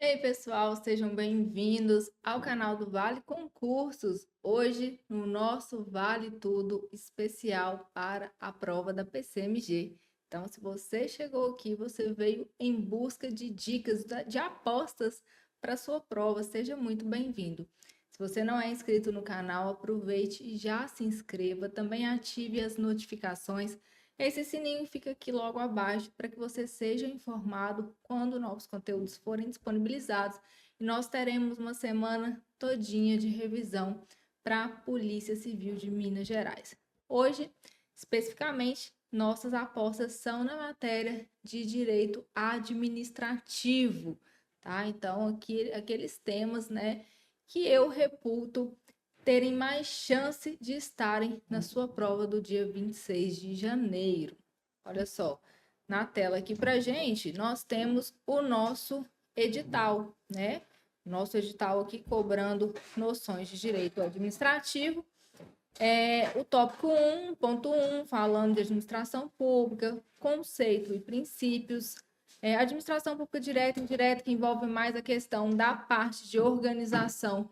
Ei, pessoal, sejam bem-vindos ao canal do Vale Concursos. Hoje, no nosso Vale Tudo especial para a prova da PCMG. Então, se você chegou aqui, você veio em busca de dicas de apostas para sua prova, seja muito bem-vindo. Se você não é inscrito no canal, aproveite e já se inscreva. Também ative as notificações. Esse sininho fica aqui logo abaixo para que você seja informado quando novos conteúdos forem disponibilizados. E nós teremos uma semana todinha de revisão para a Polícia Civil de Minas Gerais. Hoje, especificamente, nossas apostas são na matéria de direito administrativo, tá? Então, aqui, aqueles temas, né, que eu reputo terem mais chance de estarem na sua prova do dia 26 de janeiro. Olha só, na tela aqui para gente, nós temos o nosso edital, né? Nosso edital aqui cobrando noções de direito administrativo. O tópico 1.1, falando de administração pública, conceito e princípios. Administração pública direta e indireta, que envolve mais a questão da parte de organização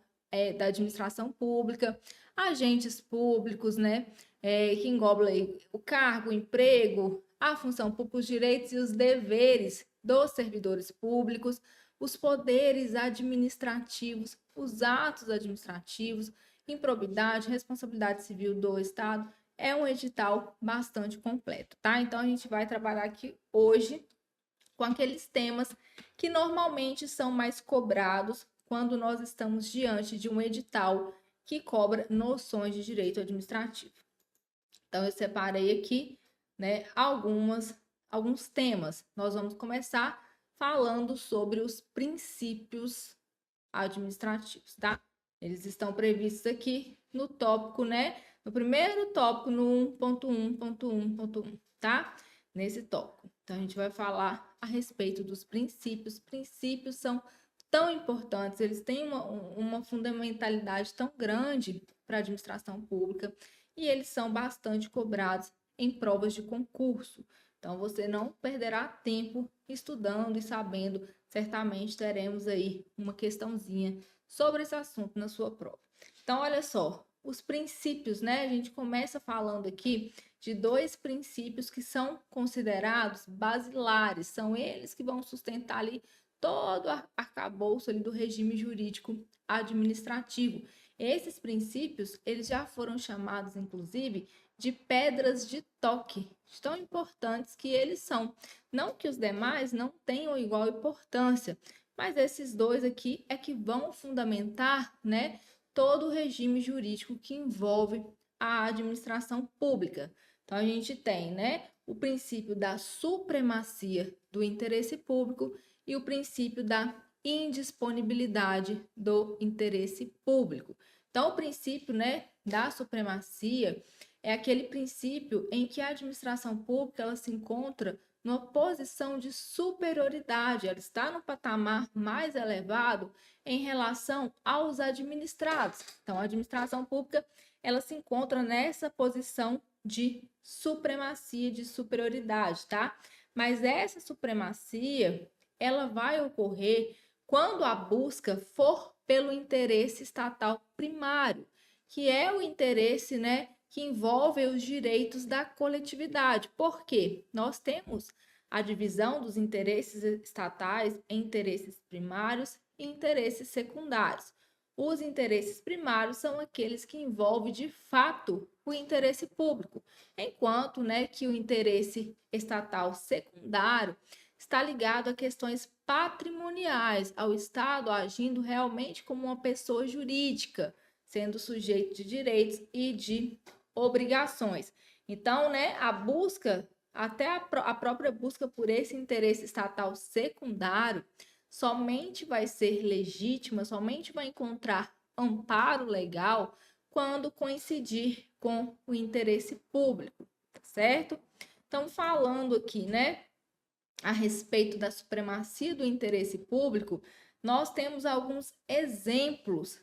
da administração pública, agentes públicos, né? Que engloba aí o cargo, o emprego, a função pública, os direitos e os deveres dos servidores públicos, os poderes administrativos, os atos administrativos, improbidade, responsabilidade civil do Estado. É um edital bastante completo, tá? Então, a gente vai trabalhar aqui hoje com aqueles temas que normalmente são mais cobrados quando nós estamos diante de um edital que cobra noções de direito administrativo. Então, eu separei aqui, né, alguns temas. Nós vamos começar falando sobre os princípios administrativos, tá? Eles estão previstos aqui no tópico, né? No primeiro tópico, no 1.1.1.1, tá? Nesse tópico. Então, a gente vai falar a respeito dos princípios. Princípios são tão importantes, eles têm uma fundamentalidade tão grande para a administração pública e eles são bastante cobrados em provas de concurso. Então, você não perderá tempo estudando e sabendo. Certamente teremos aí uma questãozinha sobre esse assunto na sua prova. Então, olha só, os princípios, né? A gente começa falando aqui de dois princípios que são considerados basilares, são eles que vão sustentar ali todo o arcabouço ali do regime jurídico administrativo. Esses princípios, eles já foram chamados, inclusive, de pedras de toque, tão importantes que eles são. Não que os demais não tenham igual importância, mas esses dois aqui é que vão fundamentar, né, todo o regime jurídico que envolve a administração pública. Então a gente tem, né, o princípio da supremacia do interesse público e o princípio da indisponibilidade do interesse público. Então o princípio, né, da supremacia é aquele princípio em que a administração pública ela se encontra numa posição de superioridade, ela está no patamar mais elevado em relação aos administrados. Então, a administração pública ela se encontra nessa posição de supremacia, de superioridade, tá? Mas essa supremacia ela vai ocorrer quando a busca for pelo interesse estatal primário, que é o interesse, né, que envolve os direitos da coletividade. Por quê? Nós temos a divisão dos interesses estatais em interesses primários e interesses secundários. Os interesses primários são aqueles que envolvem de fato o interesse público, enquanto, né, que o interesse estatal secundário está ligado a questões patrimoniais, ao Estado agindo realmente como uma pessoa jurídica, sendo sujeito de direitos e de obrigações. Então, né, a busca, até a própria busca por esse interesse estatal secundário, somente vai ser legítima, somente vai encontrar amparo legal quando coincidir com o interesse público, tá certo? Então, falando aqui, né, a respeito da supremacia do interesse público, nós temos alguns exemplos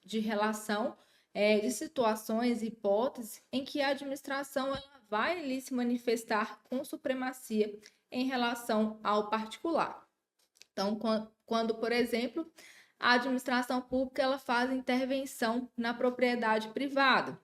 de relação de situações e hipóteses em que a administração ela vai ali se manifestar com supremacia em relação ao particular. Então, quando, por exemplo, a administração pública ela faz intervenção na propriedade privada,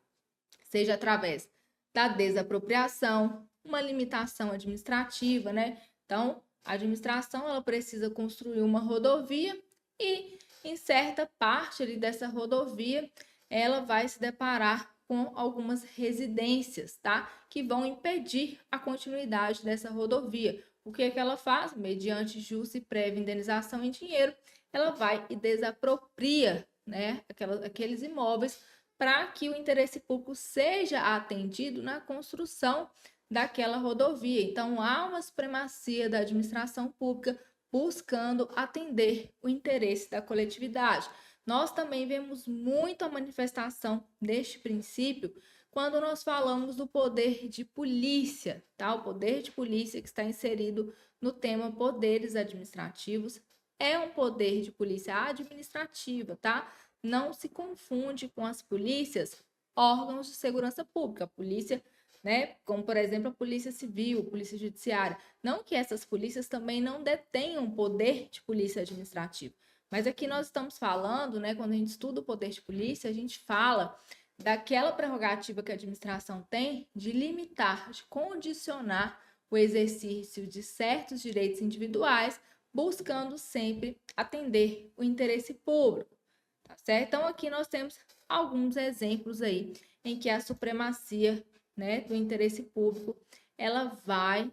seja através da desapropriação, uma limitação administrativa, né? Então, a administração ela precisa construir uma rodovia e em certa parte ali dessa rodovia ela vai se deparar com algumas residências, tá? Que vão impedir a continuidade dessa rodovia. O que é que ela faz? Mediante justa e prévia indenização em dinheiro, ela vai e desapropria, né, aqueles imóveis para que o interesse público seja atendido na construção daquela rodovia. Então, há uma supremacia da administração pública buscando atender o interesse da coletividade. Nós também vemos muita manifestação deste princípio quando nós falamos do poder de polícia, tá? O poder de polícia que está inserido no tema poderes administrativos é um poder de polícia administrativa, tá? Não se confunde com as polícias, órgãos de segurança pública, a polícia, né? Como por exemplo a polícia civil, polícia judiciária. Não que essas polícias também não detenham poder de polícia administrativa, mas aqui nós estamos falando, né? Quando a gente estuda o poder de polícia, a gente fala daquela prerrogativa que a administração tem de limitar, de condicionar o exercício de certos direitos individuais, buscando sempre atender o interesse público, tá certo? Então, aqui nós temos alguns exemplos aí em que a supremacia, né, do interesse público, ela vai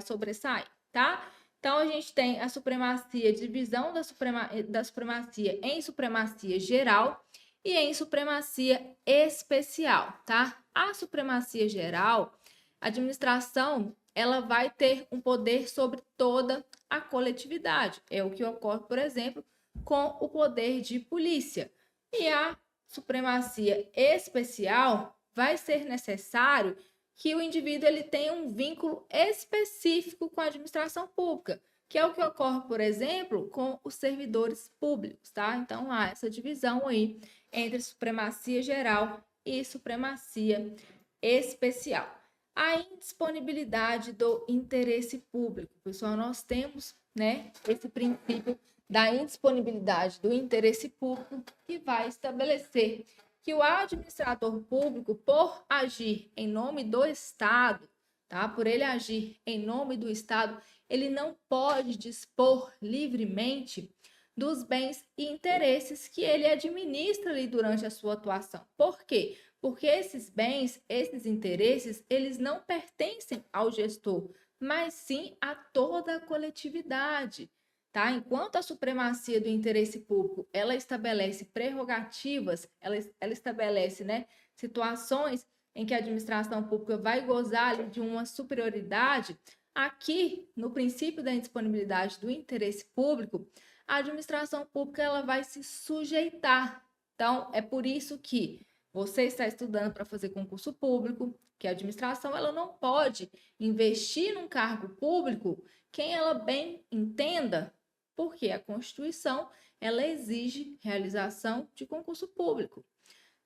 sobressair, tá? Então, a gente tem a supremacia, divisão da supremacia em supremacia geral e em supremacia especial, tá? A supremacia geral, a administração, ela vai ter um poder sobre toda a coletividade. É o que ocorre, por exemplo, com o poder de polícia. E a supremacia especial vai ser necessário que o indivíduo ele tenha um vínculo específico com a administração pública, que é o que ocorre, por exemplo, com os servidores públicos, tá? Então, há essa divisão aí entre supremacia geral e supremacia especial. A indisponibilidade do interesse público. Pessoal, nós temos, né, esse princípio da indisponibilidade do interesse público que vai estabelecer que o administrador público, por agir em nome do Estado, tá? Por ele agir em nome do Estado, ele não pode dispor livremente dos bens e interesses que ele administra ali durante a sua atuação. Por quê? Porque esses bens, esses interesses, eles não pertencem ao gestor, mas sim a toda a coletividade, tá? Enquanto a supremacia do interesse público, ela estabelece prerrogativas, ela estabelece, né, situações em que a administração pública vai gozar de uma superioridade, aqui, no princípio da indisponibilidade do interesse público, a administração pública ela vai se sujeitar. Então, é por isso que você está estudando para fazer concurso público, que a administração ela não pode investir num cargo público quem ela bem entenda, porque a Constituição ela exige realização de concurso público.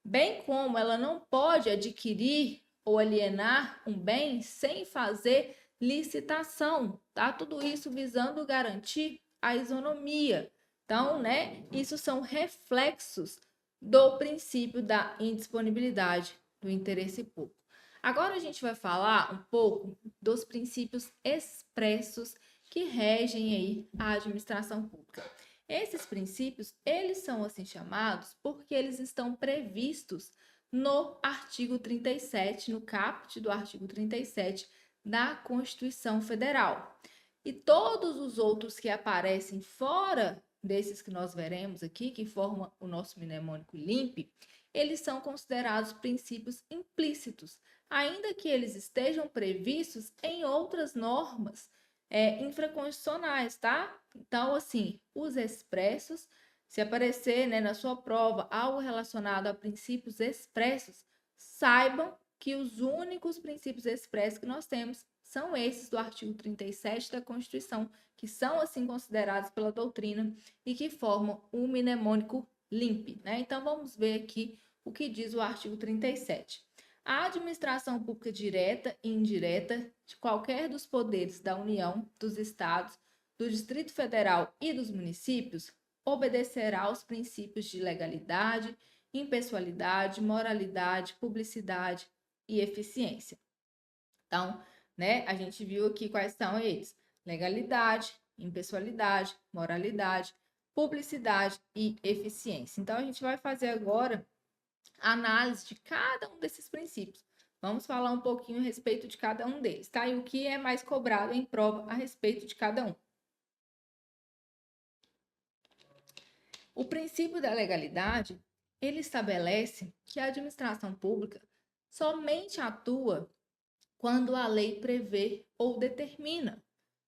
Bem como ela não pode adquirir ou alienar um bem sem fazer licitação, tá? Tudo isso visando garantir a isonomia. Então, né, isso são reflexos do princípio da indisponibilidade do interesse público. Agora a gente vai falar um pouco dos princípios expressos que regem aí a administração pública. Esses princípios, eles são assim chamados porque eles estão previstos no artigo 37, no caput do artigo 37 da Constituição Federal. E todos os outros que aparecem fora desses que nós veremos aqui, que formam o nosso mnemônico LIMP, eles são considerados princípios implícitos, ainda que eles estejam previstos em outras normas infraconstitucionais, tá? Então, assim, os expressos, se aparecer, né, na sua prova algo relacionado a princípios expressos, saibam que os únicos princípios expressos que nós temos são esses do artigo 37 da Constituição, que são assim considerados pela doutrina e que formam o mnemônico LIMP, né? Então, vamos ver aqui o que diz o artigo 37. A administração pública direta e indireta de qualquer dos poderes da União, dos Estados, do Distrito Federal e dos municípios obedecerá aos princípios de legalidade, impessoalidade, moralidade, publicidade e eficiência. Então, né, a gente viu aqui quais são eles: legalidade, impessoalidade, moralidade, publicidade e eficiência. Então, a gente vai fazer agora a análise de cada um desses princípios. Vamos falar um pouquinho a respeito de cada um deles, tá? E o que é mais cobrado em prova a respeito de cada um. O princípio da legalidade, ele estabelece que a administração pública somente atua quando a lei prevê ou determina,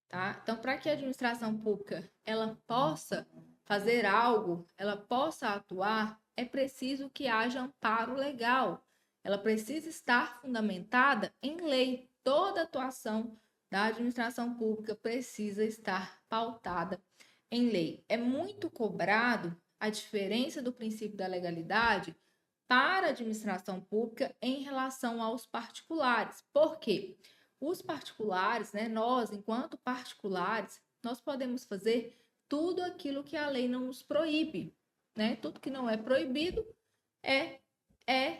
tá? Então, para que a administração pública ela possa fazer algo, ela possa atuar, é preciso que haja amparo legal. Ela precisa estar fundamentada em lei. Toda atuação da administração pública precisa estar pautada em lei. É muito cobrado a diferença do princípio da legalidade para a administração pública em relação aos particulares. Por quê? Os particulares, né, nós, enquanto particulares, nós podemos fazer tudo aquilo que a lei não nos proíbe, né? Tudo que não é proibido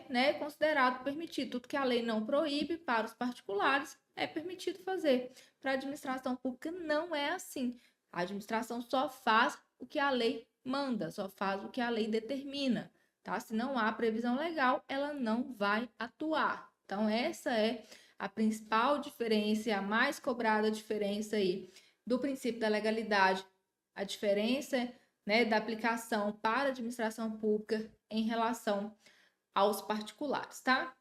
né, considerado permitido. Tudo que a lei não proíbe para os particulares é permitido fazer. Para a administração pública não é assim. A administração só faz o que a lei manda, só faz o que a lei determina, tá? Se não há previsão legal, ela não vai atuar. Então, essa é a principal diferença, a mais cobrada diferença aí do princípio da legalidade, a diferença, né, da aplicação para a administração pública em relação aos particulares, tá?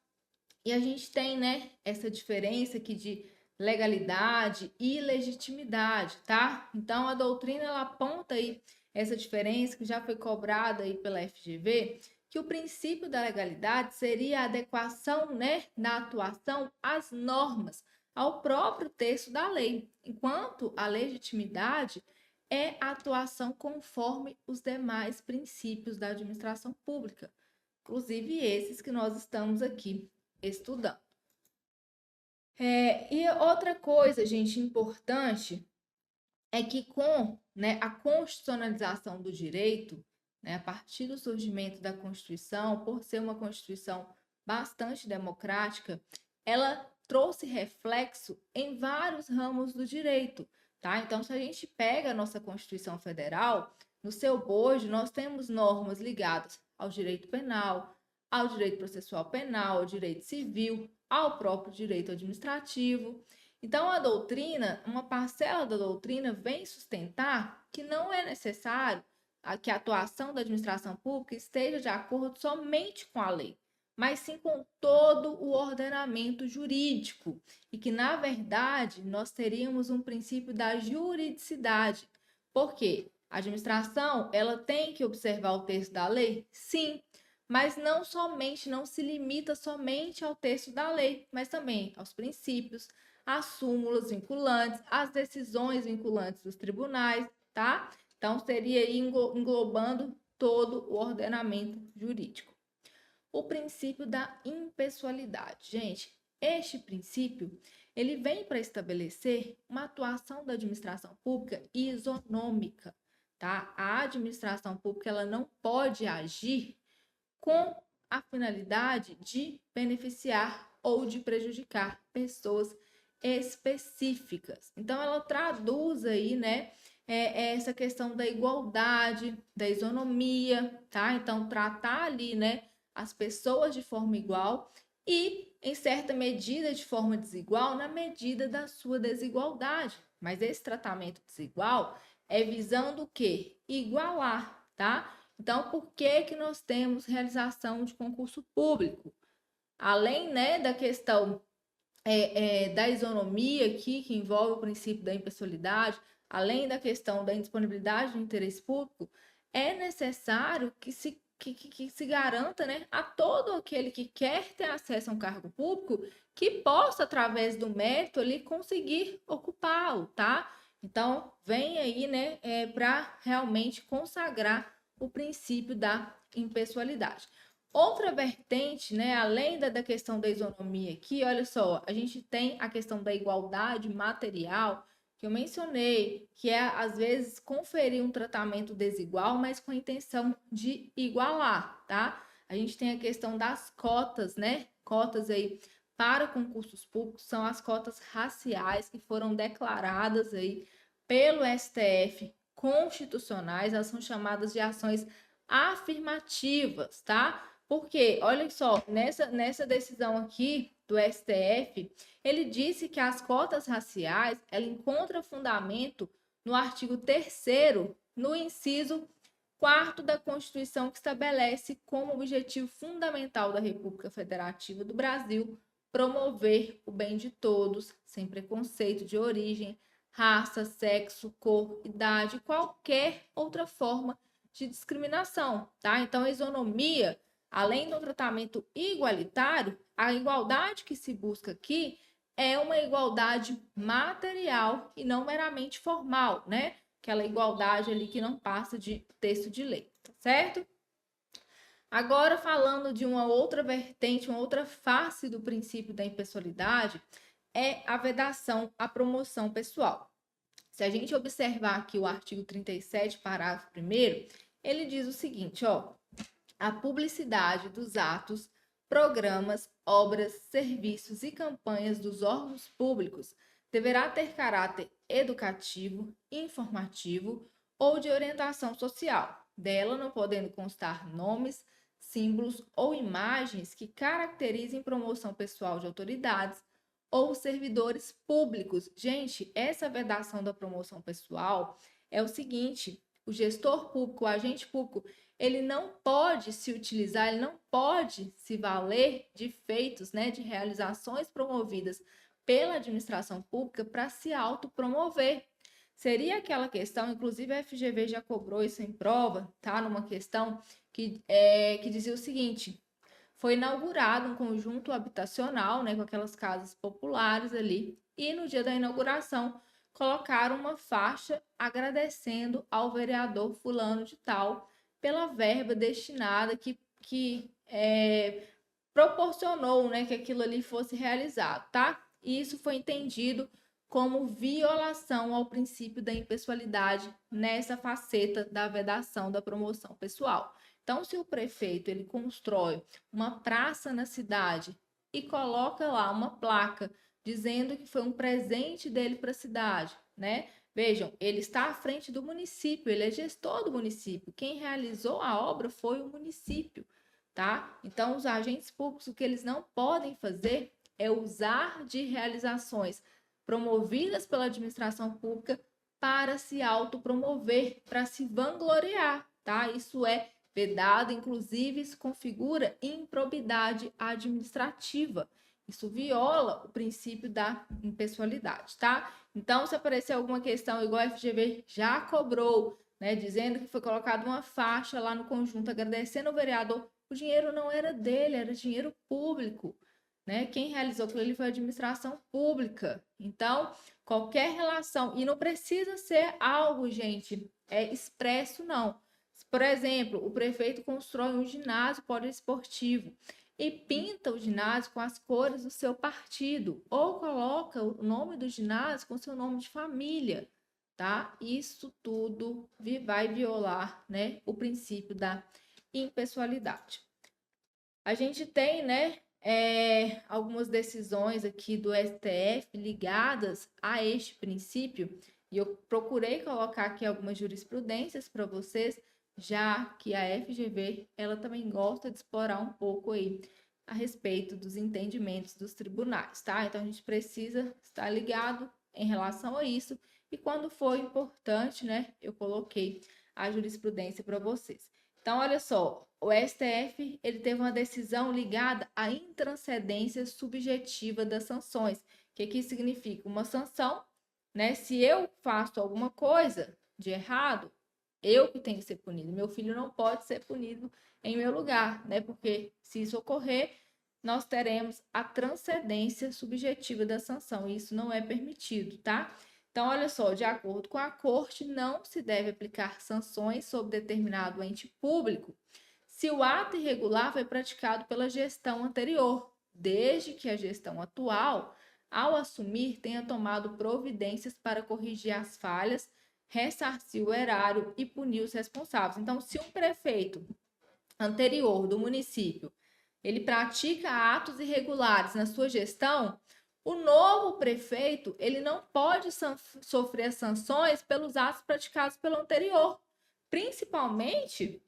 E a gente tem, né, essa diferença aqui de legalidade e legitimidade, tá? Então, a doutrina, ela aponta aí essa diferença que já foi cobrada aí pela FGV, que o princípio da legalidade seria a adequação, né, da atuação às normas, ao próprio texto da lei, enquanto a legitimidade é a atuação conforme os demais princípios da administração pública, inclusive esses que nós estamos aqui estudando. E outra coisa, gente, importante é que com, né, a constitucionalização do direito, né, a partir do surgimento da Constituição, por ser uma Constituição bastante democrática, ela trouxe reflexo em vários ramos do direito, tá? Então, se a gente pega a nossa Constituição Federal, no seu bojo nós temos normas ligadas ao direito penal, ao direito processual penal, ao direito civil, ao próprio direito administrativo. Então, a doutrina, uma parcela da doutrina vem sustentar que não é necessário que a atuação da administração pública esteja de acordo somente com a lei, mas sim com todo o ordenamento jurídico, e que, na verdade, nós teríamos um princípio da juridicidade. Por quê? A administração, ela tem que observar o texto da lei? Sim, mas não se limita somente ao texto da lei, mas também aos princípios, às súmulas vinculantes, às decisões vinculantes dos tribunais, tá? Então, seria aí englobando todo o ordenamento jurídico. O princípio da impessoalidade. Gente, este princípio, ele vem para estabelecer uma atuação da administração pública isonômica, tá? A administração pública, ela não pode agir com a finalidade de beneficiar ou de prejudicar pessoas específicas. Então, ela traduz aí, né, essa questão da igualdade, da isonomia, tá? Então, tratar ali, né, as pessoas de forma igual e, em certa medida, de forma desigual, na medida da sua desigualdade. Mas esse tratamento desigual é visando o quê? Igualar, tá? Então, por que nós temos realização de concurso público? Além, né, da questão da isonomia aqui, que envolve o princípio da impessoalidade, além da questão da indisponibilidade do interesse público, é necessário que se garanta, né, a todo aquele que quer ter acesso a um cargo público que possa, através do mérito ali, conseguir ocupá-lo, tá? Então, vem aí, né, para realmente consagrar o princípio da impessoalidade. Outra vertente, né, além da questão da isonomia aqui, olha só, a gente tem a questão da igualdade material, que eu mencionei, que é, às vezes, conferir um tratamento desigual, mas com a intenção de igualar, tá? A gente tem a questão das cotas, né? Cotas aí para concursos públicos, são as cotas raciais que foram declaradas aí pelo STF constitucionais, elas são chamadas de ações afirmativas, tá? Porque, olha só, nessa decisão aqui do STF, ele disse que as cotas raciais, ela encontra fundamento no artigo 3º, no inciso 4º da Constituição, que estabelece como objetivo fundamental da República Federativa do Brasil promover o bem de todos, sem preconceito de origem, raça, sexo, cor, idade, qualquer outra forma de discriminação, tá? Então, a isonomia, além do tratamento igualitário, a igualdade que se busca aqui é uma igualdade material e não meramente formal, né? Aquela igualdade ali que não passa de texto de lei, tá certo? Agora, falando de uma outra vertente, uma outra face do princípio da impessoalidade, é a vedação à promoção pessoal. Se a gente observar aqui o artigo 37, parágrafo 1º, ele diz o seguinte, ó: a publicidade dos atos, programas, obras, serviços e campanhas dos órgãos públicos deverá ter caráter educativo, informativo ou de orientação social, dela não podendo constar nomes, símbolos ou imagens que caracterizem promoção pessoal de autoridades ou servidores públicos. Gente, essa vedação da promoção pessoal é o seguinte: o gestor público, o agente público, ele não pode se utilizar, ele não pode se valer de feitos, né, de realizações promovidas pela administração pública para se autopromover. Seria aquela questão, inclusive a FGV já cobrou isso em prova, tá? Numa questão que dizia o seguinte: foi inaugurado um conjunto habitacional, né, com aquelas casas populares ali, e no dia da inauguração colocaram uma faixa agradecendo ao vereador fulano de tal pela verba destinada que proporcionou, né, que aquilo ali fosse realizado, tá? E isso foi entendido como violação ao princípio da impessoalidade nessa faceta da vedação da promoção pessoal. Então, se o prefeito ele constrói uma praça na cidade e coloca lá uma placa dizendo que foi um presente dele para a cidade, né? Vejam, ele está à frente do município, ele é gestor do município. Quem realizou a obra foi o município, tá? Então, os agentes públicos, o que eles não podem fazer é usar de realizações promovidas pela administração pública para se autopromover, para se vangloriar, tá? Isso é vedado, inclusive, isso configura improbidade administrativa. Isso viola o princípio da impessoalidade, tá? Então, se aparecer alguma questão igual a FGV já cobrou, né, dizendo que foi colocada uma faixa lá no conjunto agradecendo o vereador, o dinheiro não era dele, era dinheiro público, né? Quem realizou aquilo ali foi a administração pública. Então, qualquer relação, e não precisa ser algo, gente, expresso, não. Por exemplo, o prefeito constrói um ginásio poliesportivo e pinta o ginásio com as cores do seu partido, ou coloca o nome do ginásio com seu nome de família, tá? Isso tudo vai violar, né, o princípio da impessoalidade. A gente tem, né, algumas decisões aqui do STF ligadas a este princípio, e eu procurei colocar aqui algumas jurisprudências para vocês, já que a FGV, ela também gosta de explorar um pouco aí a respeito dos entendimentos dos tribunais, tá? Então, a gente precisa estar ligado em relação a isso, e quando for importante, né, eu coloquei a jurisprudência para vocês. Então, olha só, o STF, ele teve uma decisão ligada à intranscendência subjetiva das sanções. O que significa? Uma sanção, né? Se eu faço alguma coisa de errado, eu que tenho que ser punido. Meu filho não pode ser punido em meu lugar, né? Porque se isso ocorrer, nós teremos a transcendência subjetiva da sanção. E isso não é permitido, tá? Então, olha só, de acordo com a Corte, não se deve aplicar sanções sobre determinado ente público se o ato irregular foi praticado pela gestão anterior, desde que a gestão atual ao assumir, tenha tomado providências para corrigir as falhas, ressarcir o erário e punir os responsáveis. Então, se um prefeito anterior do município ele pratica atos irregulares na sua gestão, o novo prefeito ele não pode sofrer sanções pelos atos praticados pelo anterior, principalmente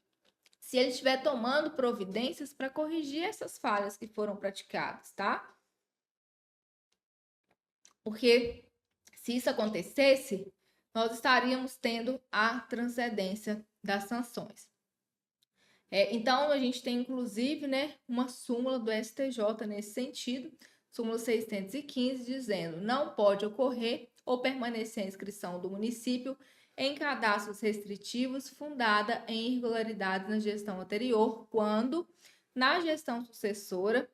se ele estiver tomando providências para corrigir essas falhas que foram praticadas, tá? Porque se isso acontecesse, nós estaríamos tendo a transcendência das sanções. Então, a gente tem, inclusive, né, uma súmula do STJ nesse sentido, súmula 615, dizendo: não pode ocorrer ou permanecer a inscrição do município em cadastros restritivos fundada em irregularidades na gestão anterior, quando, na gestão sucessora,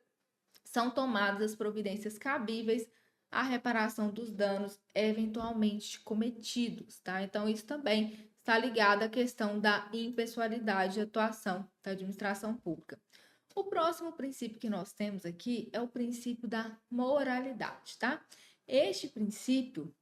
são tomadas as providências cabíveis à reparação dos danos eventualmente cometidos, tá? Então, isso também está ligado à questão da impessoalidade de atuação da administração pública. O próximo princípio que nós temos aqui é o princípio da moralidade, tá? Este princípio,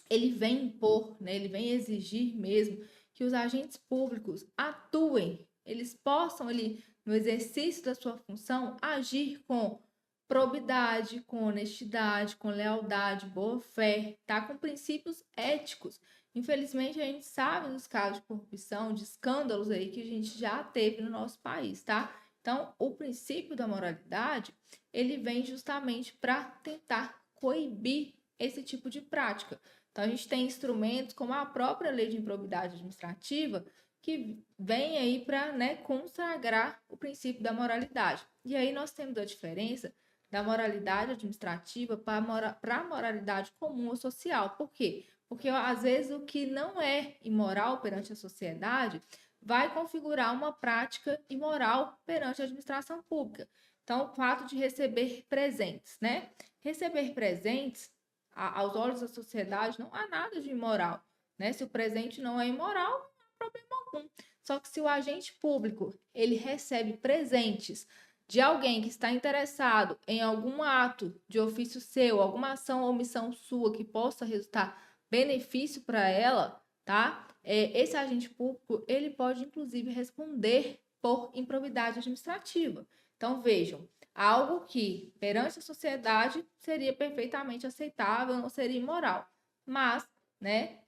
ele vem impor, né, ele vem exigir mesmo que os agentes públicos atuem, eles possam ali, no exercício da sua função, agir com probidade, com honestidade, com lealdade, boa fé, tá? Com princípios éticos. Infelizmente, a gente sabe dos casos de corrupção, de escândalos aí que a gente já teve no nosso país, tá? Então, o princípio da moralidade, ele vem justamente para tentar coibir esse tipo de prática. Então, a gente tem instrumentos como a própria Lei de Improbidade Administrativa, que vem aí para, né, consagrar o princípio da moralidade. E aí nós temos a diferença da moralidade administrativa para a moralidade comum ou social. Por quê? Porque, às vezes, o que não é imoral perante a sociedade vai configurar uma prática imoral perante a administração pública. Então, o fato de receber presentes, né? Receber presentes, aos olhos da sociedade, não há nada de imoral, né? Se o presente não é imoral, não há problema algum. Só que se o agente público, ele recebe presentes de alguém que está interessado em algum ato de ofício seu, alguma ação ou omissão sua que possa resultar benefício para ela, tá? Esse agente público, ele pode, inclusive, responder por improbidade administrativa. Então, vejam, algo que, perante a sociedade, seria perfeitamente aceitável, não seria imoral. Mas, né,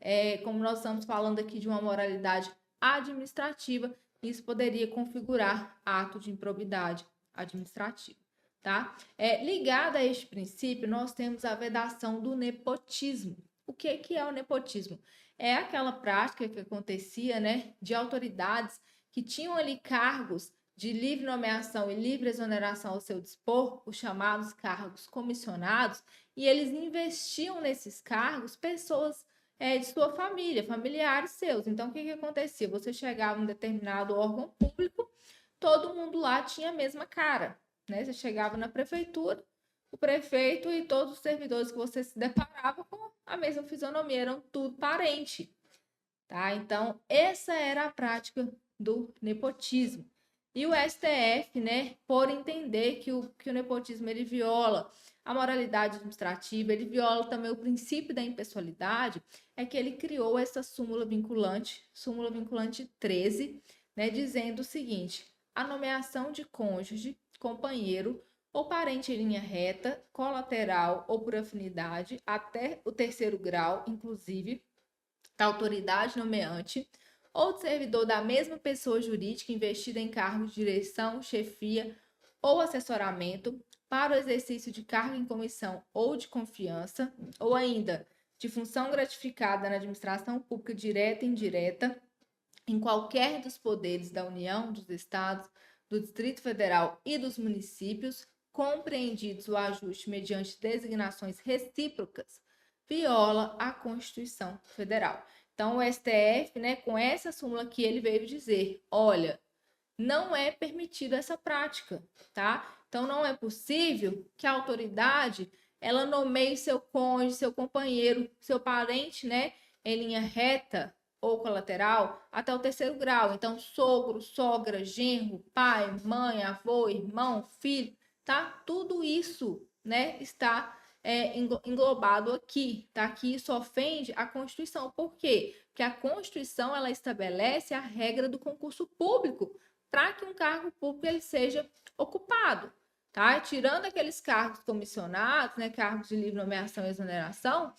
como nós estamos falando aqui de uma moralidade administrativa, isso poderia configurar ato de improbidade administrativa, tá? Ligada a este princípio, nós temos a vedação do nepotismo. O que é o nepotismo? É aquela prática que acontecia, né, de autoridades que tinham ali cargos de livre nomeação e livre exoneração ao seu dispor, os chamados cargos comissionados, e eles investiam nesses cargos pessoas de sua família, familiares seus. Então, o que acontecia? Você chegava em um determinado órgão público, todo mundo lá tinha a mesma cara, né? Você chegava na prefeitura, o prefeito e todos os servidores que você se deparava com a mesma fisionomia, eram tudo parente, tá? Então, essa era a prática do nepotismo. E o STF, né, por entender que o nepotismo ele viola a moralidade administrativa, ele viola também o princípio da impessoalidade, é que ele criou essa súmula vinculante 13, né, dizendo o seguinte: a nomeação de cônjuge, companheiro ou parente em linha reta, colateral ou por afinidade, até o terceiro grau, inclusive, da autoridade nomeante, ou de servidor da mesma pessoa jurídica investida em cargos de direção, chefia ou assessoramento para o exercício de cargo em comissão ou de confiança, ou ainda de função gratificada na administração pública direta e indireta, em qualquer dos poderes da União, dos Estados, do Distrito Federal e dos municípios, compreendidos o ajuste mediante designações recíprocas, viola a Constituição Federal. Então, o STF, né, com essa súmula que ele veio dizer, olha, não é permitida essa prática, tá? Então, não é possível que a autoridade, ela nomeie seu cônjuge, seu companheiro, seu parente, né, em linha reta ou colateral até o terceiro grau. Então, sogro, sogra, genro, pai, mãe, avô, irmão, filho, tá? Tudo isso, né, está englobado aqui, tá? Que isso ofende a Constituição. Por quê? Porque a Constituição ela estabelece a regra do concurso público para que um cargo público ele seja ocupado, tá? Tirando aqueles cargos comissionados, né, cargos de livre nomeação e exoneração,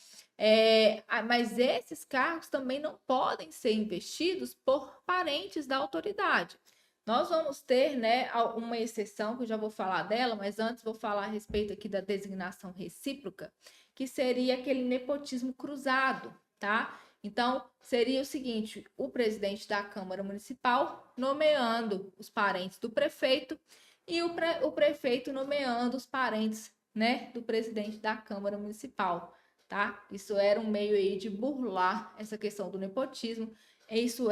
mas esses cargos também não podem ser investidos por parentes da autoridade. Nós vamos ter, né, uma exceção, que eu já vou falar dela, mas antes vou falar a respeito aqui da designação recíproca, que seria aquele nepotismo cruzado, tá? Então, seria o seguinte, o presidente da Câmara Municipal nomeando os parentes do prefeito e o prefeito nomeando os parentes, né, do presidente da Câmara Municipal, tá? Isso era um meio aí de burlar essa questão do nepotismo. Isso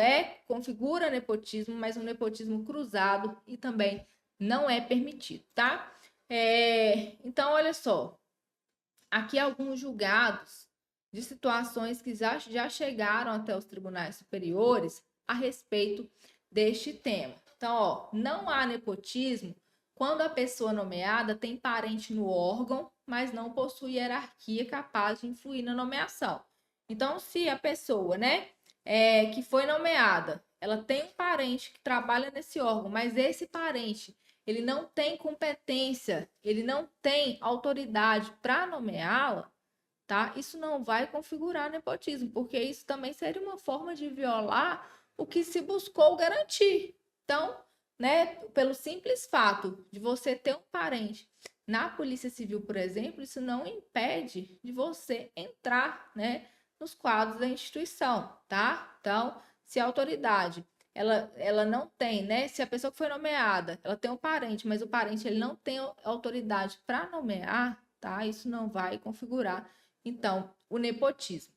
configura nepotismo, mas um nepotismo cruzado e também não é permitido, tá? Então, olha só, aqui alguns julgados de situações que já chegaram até os tribunais superiores a respeito deste tema. Então, ó, não há nepotismo quando a pessoa nomeada tem parente no órgão, mas não possui hierarquia capaz de influir na nomeação. Então, se a pessoa, né, que foi nomeada, ela tem um parente que trabalha nesse órgão, mas esse parente ele não tem competência, ele não tem autoridade para nomeá-la, tá? Isso não vai configurar nepotismo, porque isso também seria uma forma de violar o que se buscou garantir. Então, né, pelo simples fato de você ter um parente na Polícia Civil, por exemplo, isso não impede de você entrar, né, nos quadros da instituição, tá? Então, se a autoridade ela não tem, né? Se a pessoa que foi nomeada, ela tem um parente, mas o parente ele não tem autoridade para nomear, tá? Isso não vai configurar, então, o nepotismo.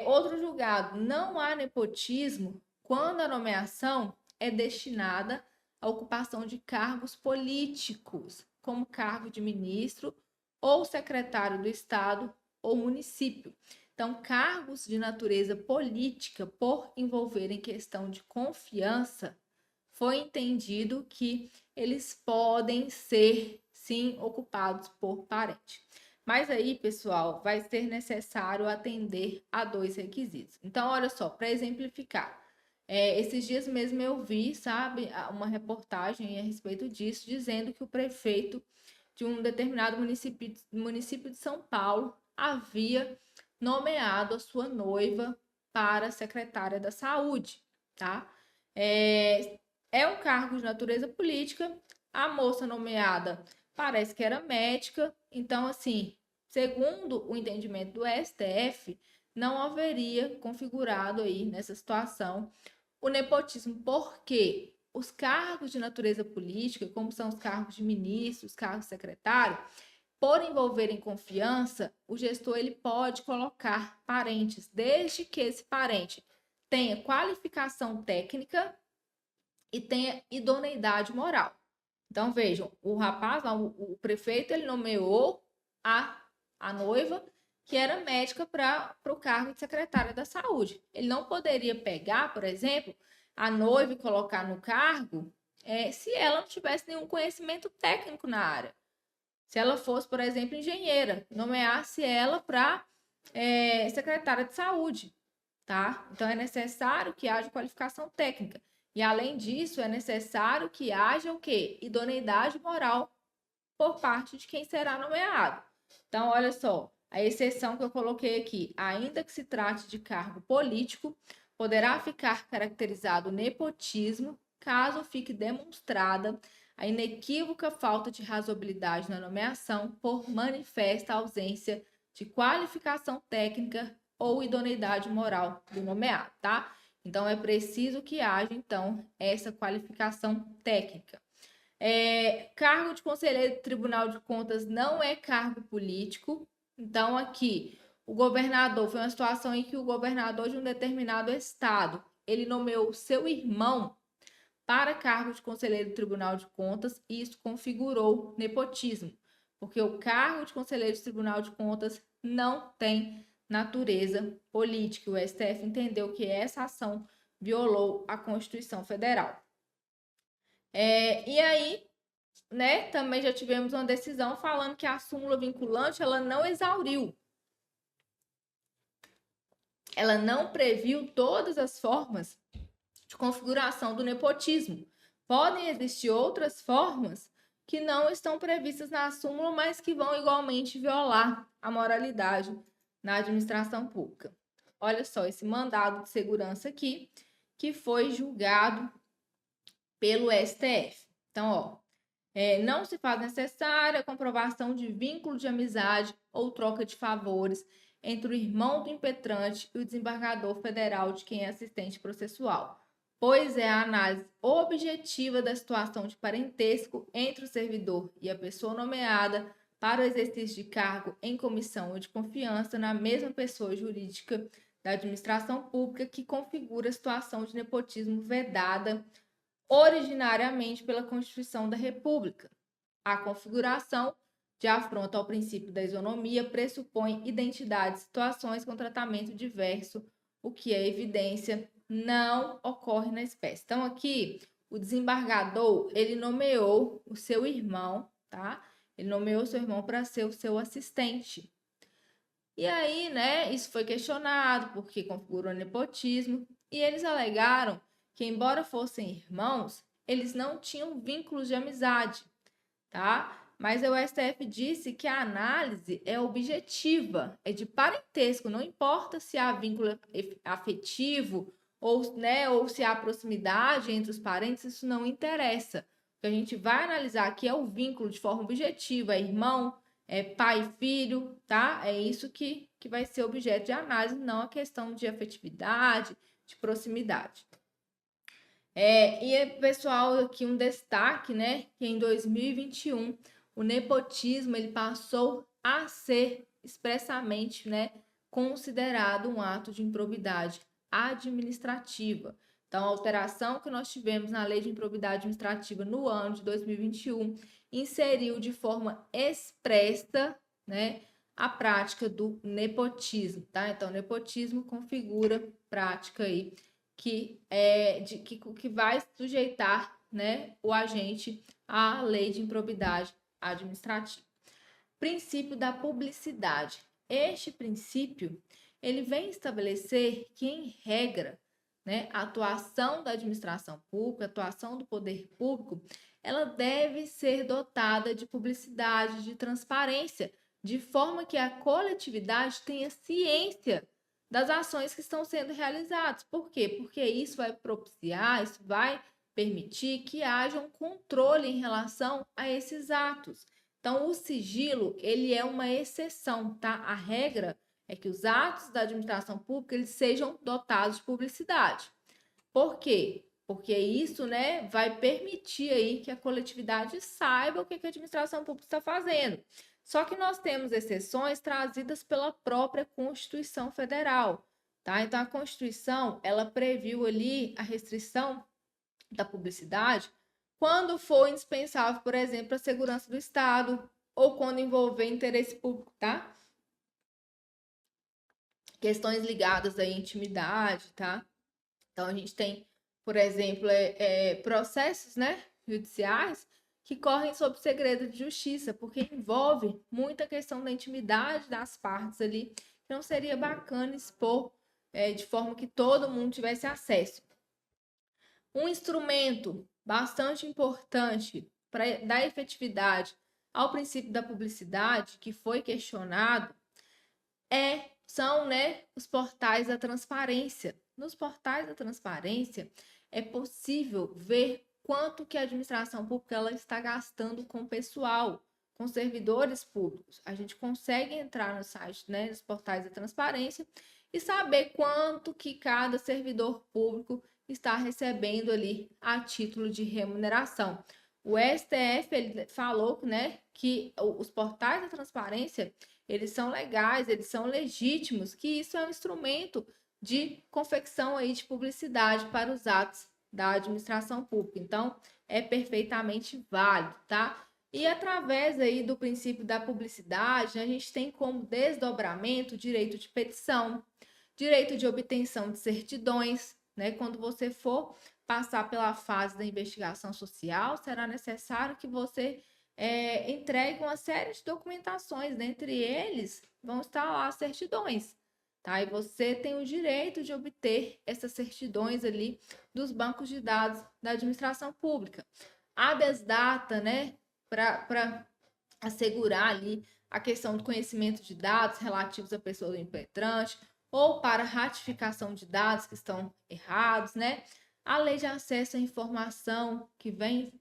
Outro julgado, não há nepotismo quando a nomeação é destinada à ocupação de cargos políticos, como cargo de ministro ou secretário do Estado ou município. Então, cargos de natureza política, por envolverem questão de confiança, foi entendido que eles podem ser, sim, ocupados por parente. Mas aí, pessoal, vai ser necessário atender a 2 requisitos. Então, olha só, para exemplificar, esses dias mesmo eu vi, sabe, uma reportagem a respeito disso, dizendo que o prefeito de um determinado município de São Paulo havia nomeado a sua noiva para secretária da Saúde, tá? É um cargo de natureza política, a moça nomeada parece que era médica, então, assim, segundo o entendimento do STF, não haveria configurado aí nessa situação o nepotismo, porque os cargos de natureza política, como são os cargos de ministro, os cargos de secretário, por envolverem confiança, o gestor ele pode colocar parentes, desde que esse parente tenha qualificação técnica e tenha idoneidade moral. Então, vejam, o rapaz, o prefeito, ele nomeou a noiva, que era médica, para o cargo de secretária da saúde. Ele não poderia pegar, por exemplo, a noiva e colocar no cargo se ela não tivesse nenhum conhecimento técnico na área. Se ela fosse, por exemplo, engenheira, nomeasse ela para secretária de saúde, tá? Então, é necessário que haja qualificação técnica. E, além disso, é necessário que haja o quê? Idoneidade moral por parte de quem será nomeado. Então, olha só, a exceção que eu coloquei aqui, ainda que se trate de cargo político, poderá ficar caracterizado nepotismo caso fique demonstrada a inequívoca falta de razoabilidade na nomeação por manifesta ausência de qualificação técnica ou idoneidade moral do nomeado, tá? Então, é preciso que haja, então, essa qualificação técnica. Cargo de conselheiro do Tribunal de Contas não é cargo político. Então, aqui, o governador, foi uma situação em que o governador de um determinado estado, ele nomeou seu irmão para cargo de conselheiro do Tribunal de Contas e isso configurou nepotismo, porque o cargo de conselheiro do Tribunal de Contas não tem natureza política. O STF entendeu que essa ação violou a Constituição Federal. E aí, né, também já tivemos uma decisão falando que a súmula vinculante, ela não exauriu. Ela não previu todas as formas de configuração do nepotismo. Podem existir outras formas que não estão previstas na súmula, mas que vão igualmente violar a moralidade na administração pública. Olha só esse mandado de segurança aqui, que foi julgado pelo STF. Então, ó, não se faz necessária a comprovação de vínculo de amizade ou troca de favores entre o irmão do impetrante e o desembargador federal de quem é assistente processual, pois é a análise objetiva da situação de parentesco entre o servidor e a pessoa nomeada para o exercício de cargo em comissão ou de confiança na mesma pessoa jurídica da administração pública que configura a situação de nepotismo vedada originariamente pela Constituição da República. A configuração de afronta ao princípio da isonomia pressupõe identidade de situações com tratamento diverso, o que é evidência, não ocorre na espécie. Então, aqui, o desembargador, ele nomeou o seu irmão, tá? Ele nomeou o seu irmão para ser o seu assistente. E aí, né, isso foi questionado, porque configurou nepotismo, e eles alegaram que, embora fossem irmãos, eles não tinham vínculos de amizade, tá? Mas o STF disse que a análise é objetiva, é de parentesco, não importa se há vínculo afetivo ou, né, ou se há proximidade entre os parentes, isso não interessa. O que a gente vai analisar aqui é o vínculo de forma objetiva, é irmão, é pai e filho, tá? É isso que vai ser objeto de análise, não a questão de afetividade, de proximidade. Pessoal, aqui um destaque, né? Que em 2021 o nepotismo ele passou a ser expressamente, né, considerado um ato de improbidade administrativa. Então, a alteração que nós tivemos na Lei de Improbidade Administrativa no ano de 2021 inseriu de forma expressa, né, a prática do nepotismo, tá? Então, o nepotismo configura prática aí que vai sujeitar, né, o agente à Lei de Improbidade Administrativa. Princípio da publicidade. Este princípio, ele vem estabelecer que, em regra, né, a atuação da administração pública, a atuação do poder público, ela deve ser dotada de publicidade, de transparência, de forma que a coletividade tenha ciência das ações que estão sendo realizadas. Por quê? Porque isso vai propiciar, isso vai permitir que haja um controle em relação a esses atos. Então, o sigilo, ele é uma exceção, tá? A regra é que os atos da administração pública eles sejam dotados de publicidade. Por quê? Porque isso, né, vai permitir aí que a coletividade saiba o que a administração pública está fazendo. Só que nós temos exceções trazidas pela própria Constituição Federal, tá? Então, a Constituição, ela previu ali a restrição da publicidade quando for indispensável, por exemplo, a segurança do Estado ou quando envolver interesse público, tá? Questões ligadas à intimidade, tá? Então, a gente tem, por exemplo, processos, né, judiciais que correm sob segredo de justiça, porque envolve muita questão da intimidade das partes ali, que não seria bacana expor de forma que todo mundo tivesse acesso. Um instrumento bastante importante para dar efetividade ao princípio da publicidade, que foi questionado, são, né, os portais da transparência. Nos portais da transparência é possível ver quanto que a administração pública ela está gastando com pessoal, com servidores públicos. A gente consegue entrar no site, né, dos portais da transparência e saber quanto que cada servidor público está recebendo ali a título de remuneração. O STF ele falou, né, que os portais da transparência eles são legais, eles são legítimos, que isso é um instrumento de confecção aí de publicidade para os atos da administração pública. Então, é perfeitamente válido, tá? E através aí do princípio da publicidade, a gente tem como desdobramento o direito de petição, direito de obtenção de certidões, né? Quando você for passar pela fase da investigação social, será necessário que você entregue uma série de documentações, dentre eles vão estar lá as certidões, tá? E você tem o direito de obter essas certidões ali dos bancos de dados da administração pública. Habeas data, né, para assegurar ali a questão do conhecimento de dados relativos à pessoa do impetrante, ou para ratificação de dados que estão errados, né? A lei de acesso à informação, que vem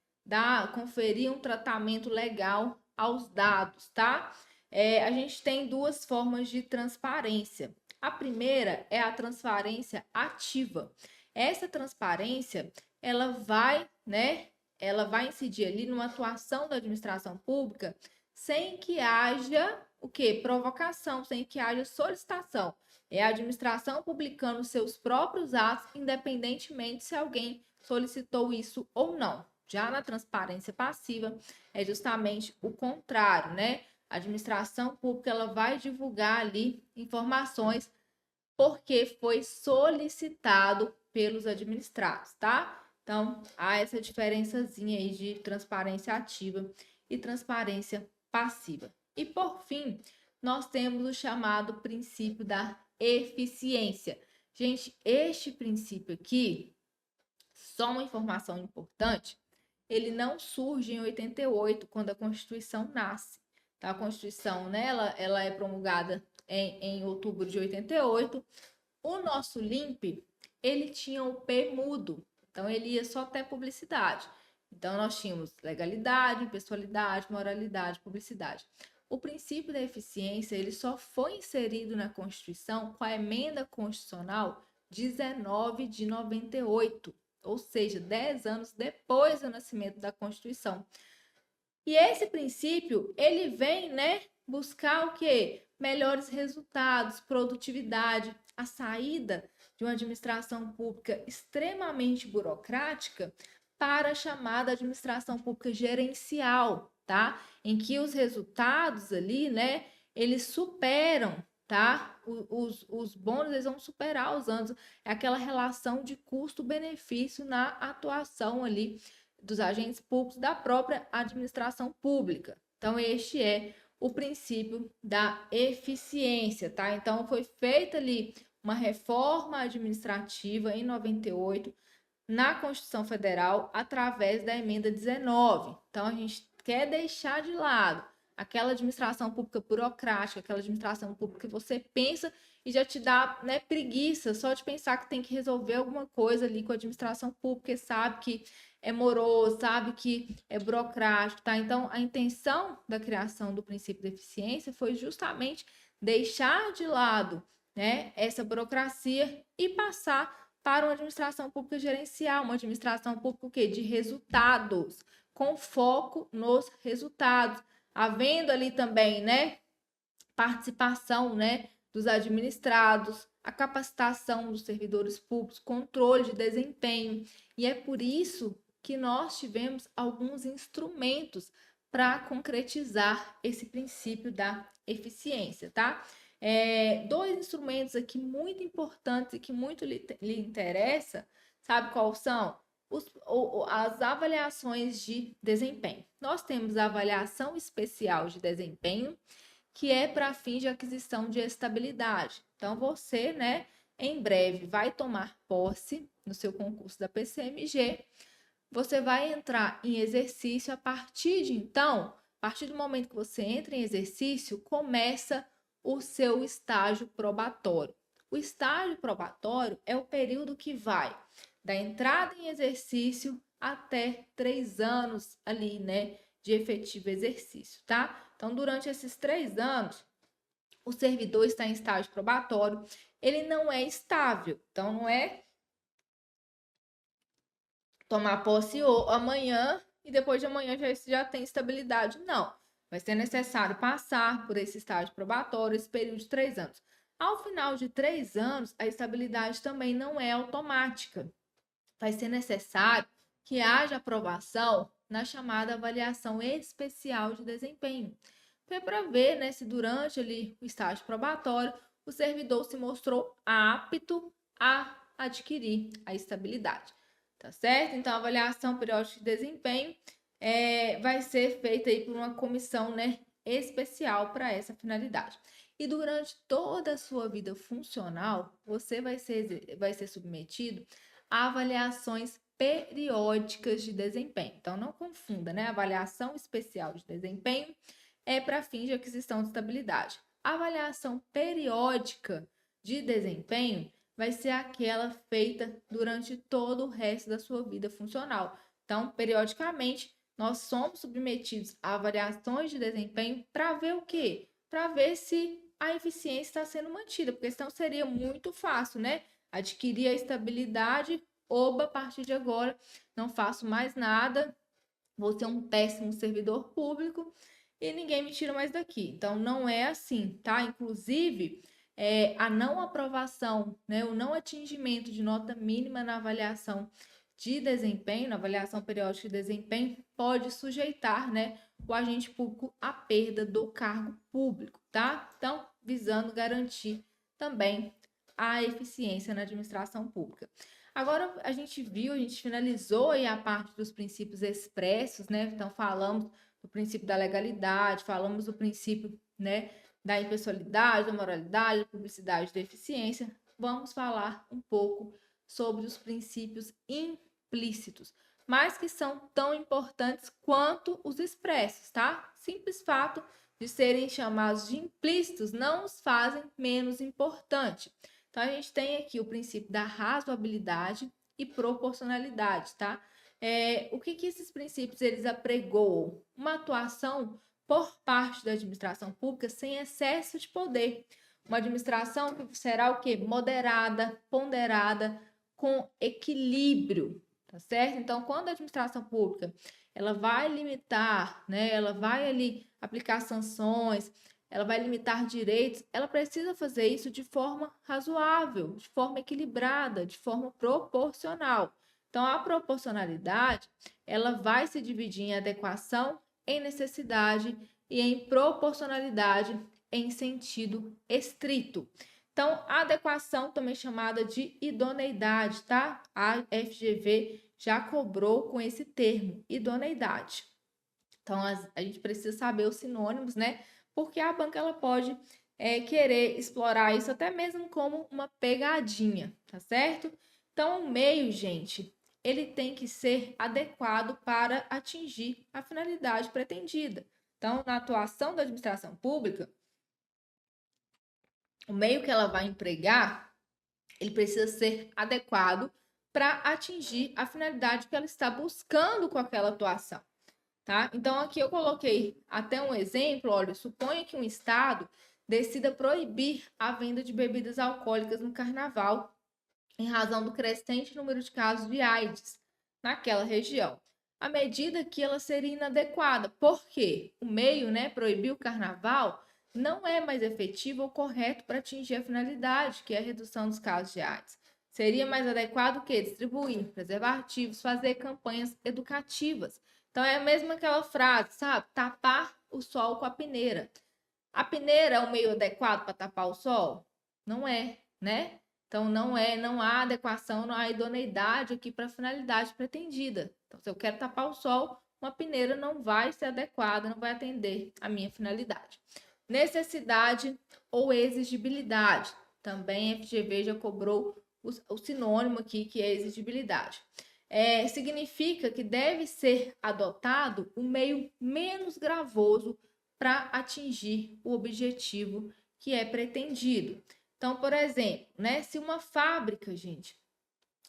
conferir um tratamento legal aos dados, tá? A gente tem duas formas de transparência. A primeira é a transparência ativa. Essa transparência, ela vai, né? Ela vai incidir ali numa atuação da administração pública sem que haja o quê? Provocação, sem que haja solicitação. É a administração publicando seus próprios atos, independentemente se alguém solicitou isso ou não. Já na transparência passiva, é justamente o contrário, né? A administração pública ela vai divulgar ali informações porque foi solicitado pelos administrados, tá? Então, há essa diferençazinha aí de transparência ativa e transparência passiva. E, por fim, nós temos o chamado princípio da eficiência. Gente, este princípio aqui, só uma informação importante, ele não surge em 88, quando a Constituição nasce. Tá? A Constituição, né, ela é promulgada em outubro de 88. O nosso LIMP, ele tinha o P mudo, então ele ia só até publicidade. Então nós tínhamos legalidade, impessoalidade, moralidade, publicidade. O princípio da eficiência, ele só foi inserido na Constituição com a emenda constitucional 19 de 98, ou seja, 10 anos depois do nascimento da Constituição. E esse princípio, ele vem, né, buscar o quê? Melhores resultados, produtividade, a saída de uma administração pública extremamente burocrática para a chamada administração pública gerencial, tá? Em que os resultados ali, né, eles superam, tá? Os bônus, eles vão superar os anos. É aquela relação de custo-benefício na atuação ali dos agentes públicos da própria administração pública. Então, este é o princípio da eficiência, tá? Então, foi feita ali uma reforma administrativa em 98 na Constituição Federal através da emenda 19. Então, a gente quer deixar de lado aquela administração pública burocrática, aquela administração pública que você pensa e já te dá, né, preguiça só de pensar que tem que resolver alguma coisa ali com a administração pública, sabe que é moroso, sabe que é burocrático, tá? Então, a intenção da criação do princípio da eficiência foi justamente deixar de lado, né, essa burocracia e passar para uma administração pública gerencial, uma administração pública o quê? De resultados, com foco nos resultados, havendo ali também, né, participação, né, dos administrados, a capacitação dos servidores públicos, controle de desempenho. E é por isso que nós tivemos alguns instrumentos para concretizar esse princípio da eficiência, tá? Dois instrumentos aqui muito importantes e que muito lhe interessa, sabe quais são? As avaliações de desempenho. Nós temos a avaliação especial de desempenho, que é para fins de aquisição de estabilidade. Então, você, né, em breve vai tomar posse no seu concurso da PCMG, você vai entrar em exercício a partir de então, a partir do momento que você entra em exercício, começa o seu estágio probatório. O estágio probatório é o período que vai da entrada em exercício até 3 anos ali, né, de efetivo exercício, tá? Então, durante esses 3 anos, o servidor está em estágio probatório, ele não é estável, então não é tomar posse amanhã e depois de amanhã já tem estabilidade. Não. Vai ser necessário passar por esse estágio probatório, esse período de 3 anos. Ao final de 3 anos, a estabilidade também não é automática. Vai ser necessário que haja aprovação na chamada avaliação especial de desempenho. Foi para ver, né, se durante ali o estágio probatório o servidor se mostrou apto a adquirir a estabilidade. tá certo? Então, a avaliação periódica de desempenho vai ser feita aí por uma comissão, né, especial para essa finalidade. E durante toda a sua vida funcional, você vai ser submetido a avaliações periódicas de desempenho. Então, não confunda, né? Avaliação especial de desempenho é para fins de aquisição de estabilidade. A avaliação periódica de desempenho vai ser aquela feita durante todo o resto da sua vida funcional. Então, periodicamente, nós somos submetidos a avaliações de desempenho para ver o quê? Para ver se a eficiência está sendo mantida, porque senão seria muito fácil, né? Adquirir a estabilidade, oba, a partir de agora não faço mais nada, vou ser um péssimo servidor público e ninguém me tira mais daqui. Então, não é assim, tá? Inclusive, a não aprovação, né, o não atingimento de nota mínima na avaliação de desempenho, na avaliação periódica de desempenho, pode sujeitar, né, o agente público à perda do cargo público, tá? Então, visando garantir também a eficiência na administração pública. Agora, a gente finalizou aí a parte dos princípios expressos, né? Então, falamos do princípio da legalidade, falamos do princípio, né, da impessoalidade, da moralidade, da publicidade, da eficiência. Vamos falar um pouco sobre os princípios implícitos, mas que são tão importantes quanto os expressos, tá? Simples fato de serem chamados de implícitos não os fazem menos importante. Então, a gente tem aqui o princípio da razoabilidade e proporcionalidade, tá? O que esses princípios eles apregoam? Uma atuação por parte da administração pública sem excesso de poder. Uma administração que será o quê? Moderada, ponderada, com equilíbrio, tá certo? Então, quando a administração pública ela vai limitar, né? Ela vai ali aplicar sanções, ela vai limitar direitos, ela precisa fazer isso de forma razoável, de forma equilibrada, de forma proporcional. Então, a proporcionalidade, ela vai se dividir em adequação, em necessidade e em proporcionalidade em sentido estrito. Então, a adequação também chamada de idoneidade, tá? A FGV já cobrou com esse termo, idoneidade. Então, a gente precisa saber os sinônimos, né? Porque a banca ela pode querer explorar isso até mesmo como uma pegadinha, tá certo? Então, o meio, gente, ele tem que ser adequado para atingir a finalidade pretendida. Então, na atuação da administração pública, o meio que ela vai empregar, ele precisa ser adequado para atingir a finalidade que ela está buscando com aquela atuação. Tá? Então, aqui eu coloquei até um exemplo, olha, suponha que um estado decida proibir a venda de bebidas alcoólicas no carnaval, em razão do crescente número de casos de AIDS naquela região. A medida que ela seria inadequada, porque o meio, né, proibir o carnaval, não é mais efetivo ou correto para atingir a finalidade, que é a redução dos casos de AIDS. Seria mais adequado o quê? Distribuir preservativos, fazer campanhas educativas. Então, é a mesma aquela frase, sabe? Tapar o sol com a peneira. A peneira é o meio adequado para tapar o sol? Não é, né? Então, não há adequação, não há idoneidade aqui para a finalidade pretendida. Então, se eu quero tapar o sol, uma peneira não vai ser adequada, não vai atender a minha finalidade. Necessidade ou exigibilidade. Também a FGV já cobrou o sinônimo aqui, que é exigibilidade. Significa que deve ser adotado um meio menos gravoso para atingir o objetivo que é pretendido. Então, por exemplo, né, se uma fábrica, gente,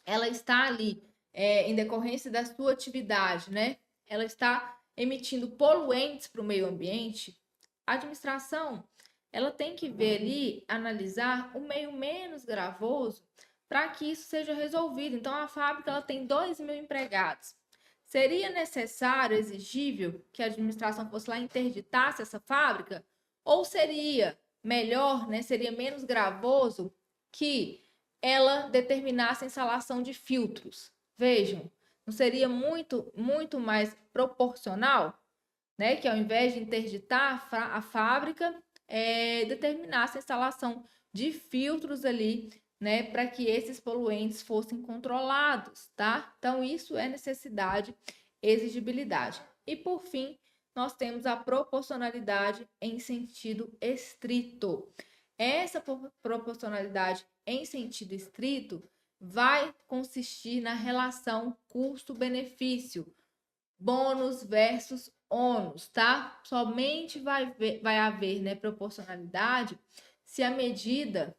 ela está ali em decorrência da sua atividade, né, ela está emitindo poluentes para o meio ambiente, a administração ela tem que ver ali, analisar o meio menos gravoso para que isso seja resolvido. Então, a fábrica ela tem 2.000 empregados. Seria necessário, exigível, que a administração fosse lá e interditasse essa fábrica? Ou seria melhor, né, seria menos gravoso que ela determinasse a instalação de filtros? Vejam, não seria muito mais proporcional, né, que ao invés de interditar a fábrica, determinasse a instalação de filtros ali né, para que esses poluentes fossem controlados, tá? Então, isso é necessidade, exigibilidade. E, por fim, nós temos a proporcionalidade em sentido estrito. Essa proporcionalidade em sentido estrito vai consistir na relação custo-benefício, bônus versus ônus, tá? Somente vai haver, né, proporcionalidade se a medida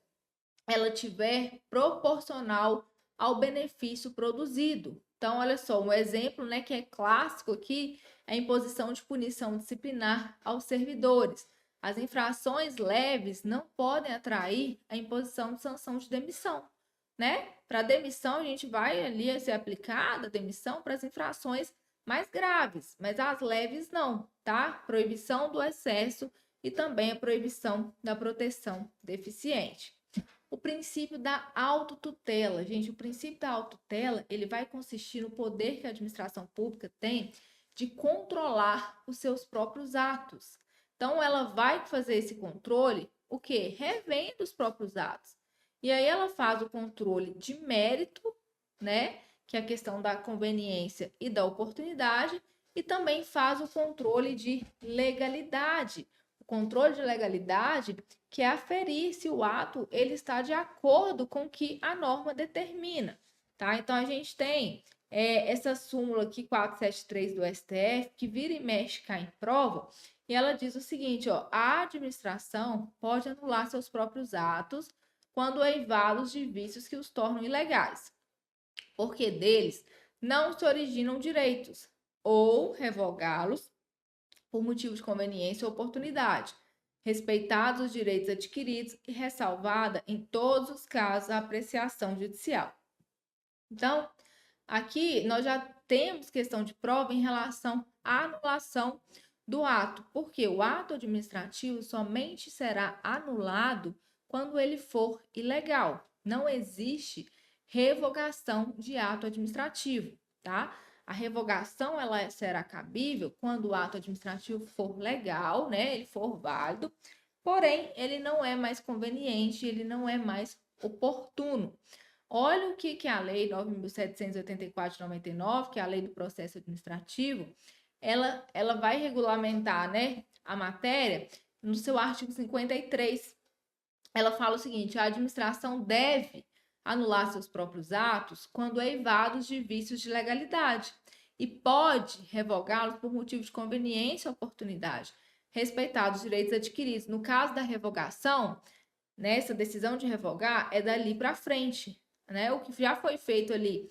ela tiver proporcional ao benefício produzido. Então, olha só, um exemplo, né, que é clássico aqui é a imposição de punição disciplinar aos servidores. As infrações leves não podem atrair a imposição de sanção de demissão, né? Para demissão, a gente vai ali ser aplicada a demissão para as infrações mais graves, mas as leves não, tá? Proibição do excesso e também a proibição da proteção deficiente. O princípio da autotutela. Gente, o princípio da autotutela, ele vai consistir no poder que a administração pública tem de controlar os seus próprios atos. Então, ela vai fazer esse controle, o quê? Revendo os próprios atos. E aí ela faz o controle de mérito, né? Que é a questão da conveniência e da oportunidade, e também faz o controle de legalidade. O controle de legalidade que é aferir se o ato ele está de acordo com o que a norma determina, tá? Então, a gente tem essa súmula aqui, 473 do STF, que vira e mexe cai em prova, e ela diz o seguinte, ó, a administração pode anular seus próprios atos quando eivados de vícios que os tornam ilegais, porque deles não se originam direitos, ou revogá-los por motivo de conveniência ou oportunidade, respeitados os direitos adquiridos e ressalvada, em todos os casos, a apreciação judicial. Então, aqui nós já temos questão de prova em relação à anulação do ato, porque o ato administrativo somente será anulado quando ele for ilegal. Não existe revogação de ato administrativo, tá? A revogação ela será cabível quando o ato administrativo for legal, né? Ele for válido, porém ele não é mais conveniente, ele não é mais oportuno. Olha o que a Lei 9.784 de 99, que é a Lei do Processo Administrativo, ela vai regulamentar, né, a matéria no seu artigo 53. Ela fala o seguinte: a administração deve anular seus próprios atos quando eivados de vícios de legalidade e pode revogá-los por motivo de conveniência ou oportunidade, respeitados os direitos adquiridos. No caso da revogação, né, essa decisão de revogar é dali para frente, né? O que já foi feito ali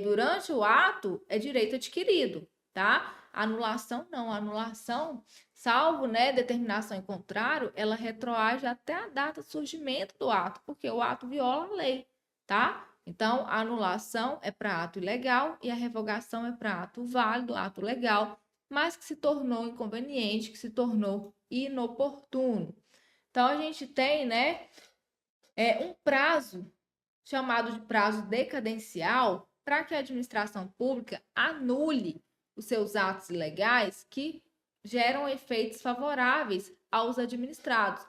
durante o ato é direito adquirido, tá? Anulação não, anulação, salvo, né, determinação em contrário, ela retroage até a data de surgimento do ato, porque o ato viola a lei, tá? Então, a anulação é para ato ilegal e a revogação é para ato válido, ato legal, mas que se tornou inconveniente, que se tornou inoportuno. Então, a gente tem, né, um prazo chamado de prazo decadencial para que a administração pública anule os seus atos ilegais que geram efeitos favoráveis aos administrados,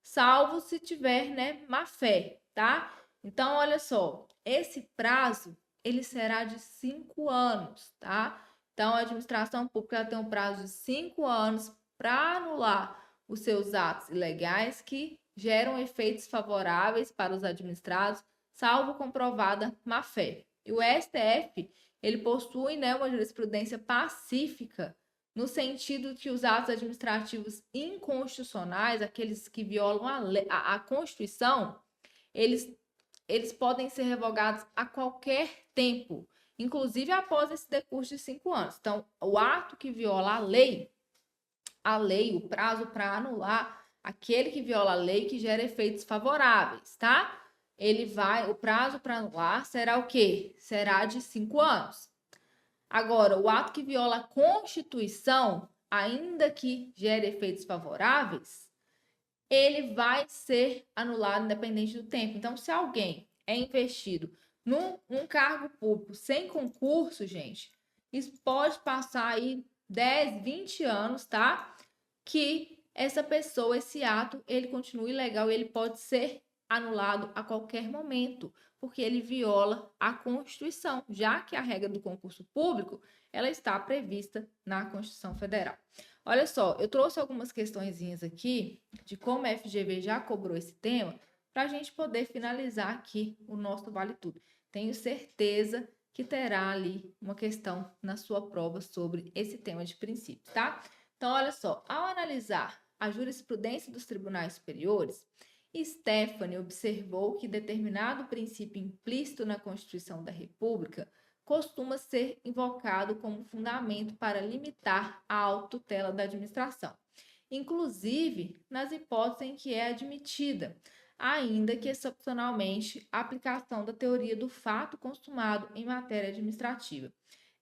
salvo se tiver, né, má fé, tá? Então, olha só, esse prazo ele será de 5 anos, tá? Então, a administração pública tem um prazo de 5 anos para anular os seus atos ilegais que geram efeitos favoráveis para os administrados, salvo comprovada má-fé. E o STF, ele possui, né, uma jurisprudência pacífica, no sentido que os atos administrativos inconstitucionais, aqueles que violam a Constituição, eles podem ser revogados a qualquer tempo, inclusive após esse decurso de 5 anos. Então, o ato que viola a lei, o prazo para anular aquele que viola a lei que gera efeitos favoráveis, tá? O prazo para anular será o quê? Será de 5 anos. Agora, o ato que viola a Constituição, ainda que gere efeitos favoráveis, ele vai ser anulado independente do tempo. Então, se alguém é investido num cargo público sem concurso, gente, isso pode passar aí 10, 20 anos, tá? Que essa pessoa, esse ato, ele continua ilegal e ele pode ser anulado a qualquer momento, porque ele viola a Constituição, já que a regra do concurso público ela está prevista na Constituição Federal. Olha só, eu trouxe algumas questõezinhas aqui de como a FGV já cobrou esse tema para a gente poder finalizar aqui o nosso Vale Tudo. Tenho certeza que terá ali uma questão na sua prova sobre esse tema de princípio, tá? Então, olha só, ao analisar a jurisprudência dos tribunais superiores, Stephanie observou que determinado princípio implícito na Constituição da República costuma ser invocado como fundamento para limitar a autotutela da administração, inclusive nas hipóteses em que é admitida, ainda que excepcionalmente, a aplicação da teoria do fato consumado em matéria administrativa.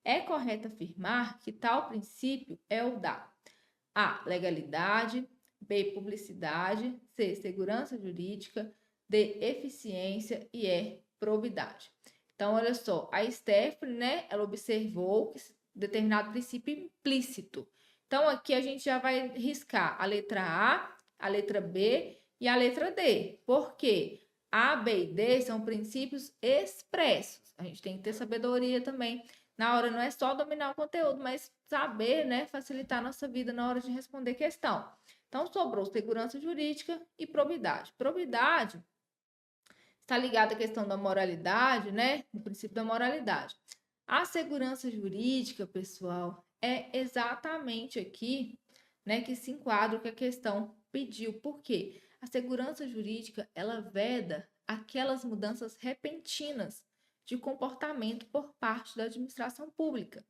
É correto afirmar que tal princípio é o da A. Legalidade, B. Publicidade, C. Segurança jurídica, D. Eficiência e E. Probidade. Então, olha só, a Stephanie, né, ela observou que determinado princípio implícito. Então, aqui a gente já vai riscar a letra A, a letra B e a letra D. Por quê? A, B e D são princípios expressos. A gente tem que ter sabedoria também. Na hora não é só dominar o conteúdo, mas saber, né, facilitar a nossa vida na hora de responder questão. Então, sobrou segurança jurídica e probidade. Probidade está ligada à questão da moralidade, né? O princípio da moralidade. A segurança jurídica, pessoal, é exatamente aqui, né, que se enquadra o que a questão pediu. Por quê? A segurança jurídica, ela veda aquelas mudanças repentinas de comportamento por parte da administração pública.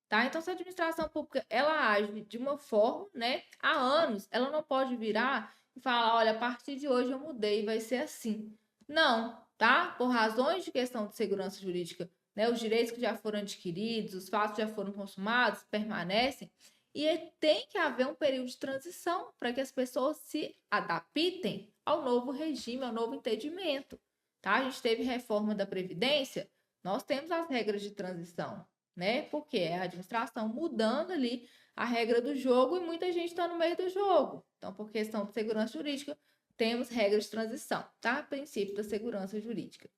Tá? Então, se a administração pública ela age de uma forma, né, há anos, ela não pode virar e falar, olha, a partir de hoje eu mudei, vai ser assim. Não, tá? Por razões de questão de segurança jurídica, né, os direitos que já foram adquiridos, os fatos já foram consumados, permanecem, e tem que haver um período de transição para que as pessoas se adaptem ao novo regime, ao novo entendimento, tá? A gente teve reforma da Previdência, nós temos as regras de transição, né? Porque é a administração mudando ali a regra do jogo e muita gente está no meio do jogo. Então, por questão de segurança jurídica, temos regras de transição, tá? Princípio da segurança jurídica.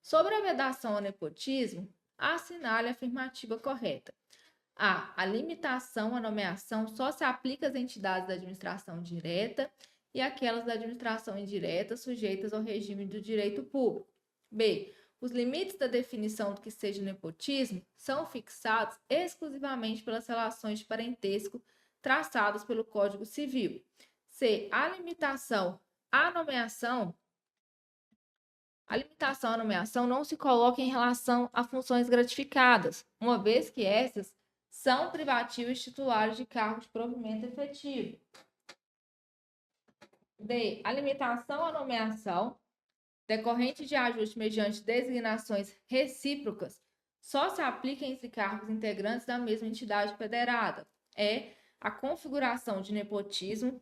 Sobre a vedação ao nepotismo, assinale a afirmativa correta. A limitação à nomeação só se aplica às entidades da administração direta e aquelas da administração indireta sujeitas ao regime do direito público. B. Os limites da definição do que seja nepotismo são fixados exclusivamente pelas relações de parentesco traçadas pelo Código Civil. C. A limitação à nomeação não se coloca em relação a funções gratificadas, uma vez que essas são privativos titulares de cargo de provimento efetivo. D. A limitação à nomeação decorrente de ajuste mediante designações recíprocas só se aplica entre cargos integrantes da mesma entidade federada. É a configuração de nepotismo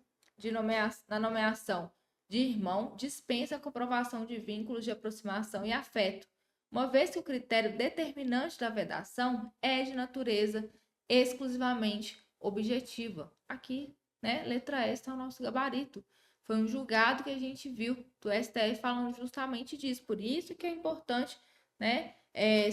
na nomeação de irmão dispensa a comprovação de vínculos de aproximação e afeto, uma vez que o critério determinante da vedação é de natureza exclusivamente objetiva. Aqui, né, letra S é o nosso gabarito. Foi um julgado que a gente viu do STF falando justamente disso. Por isso que é importante, né,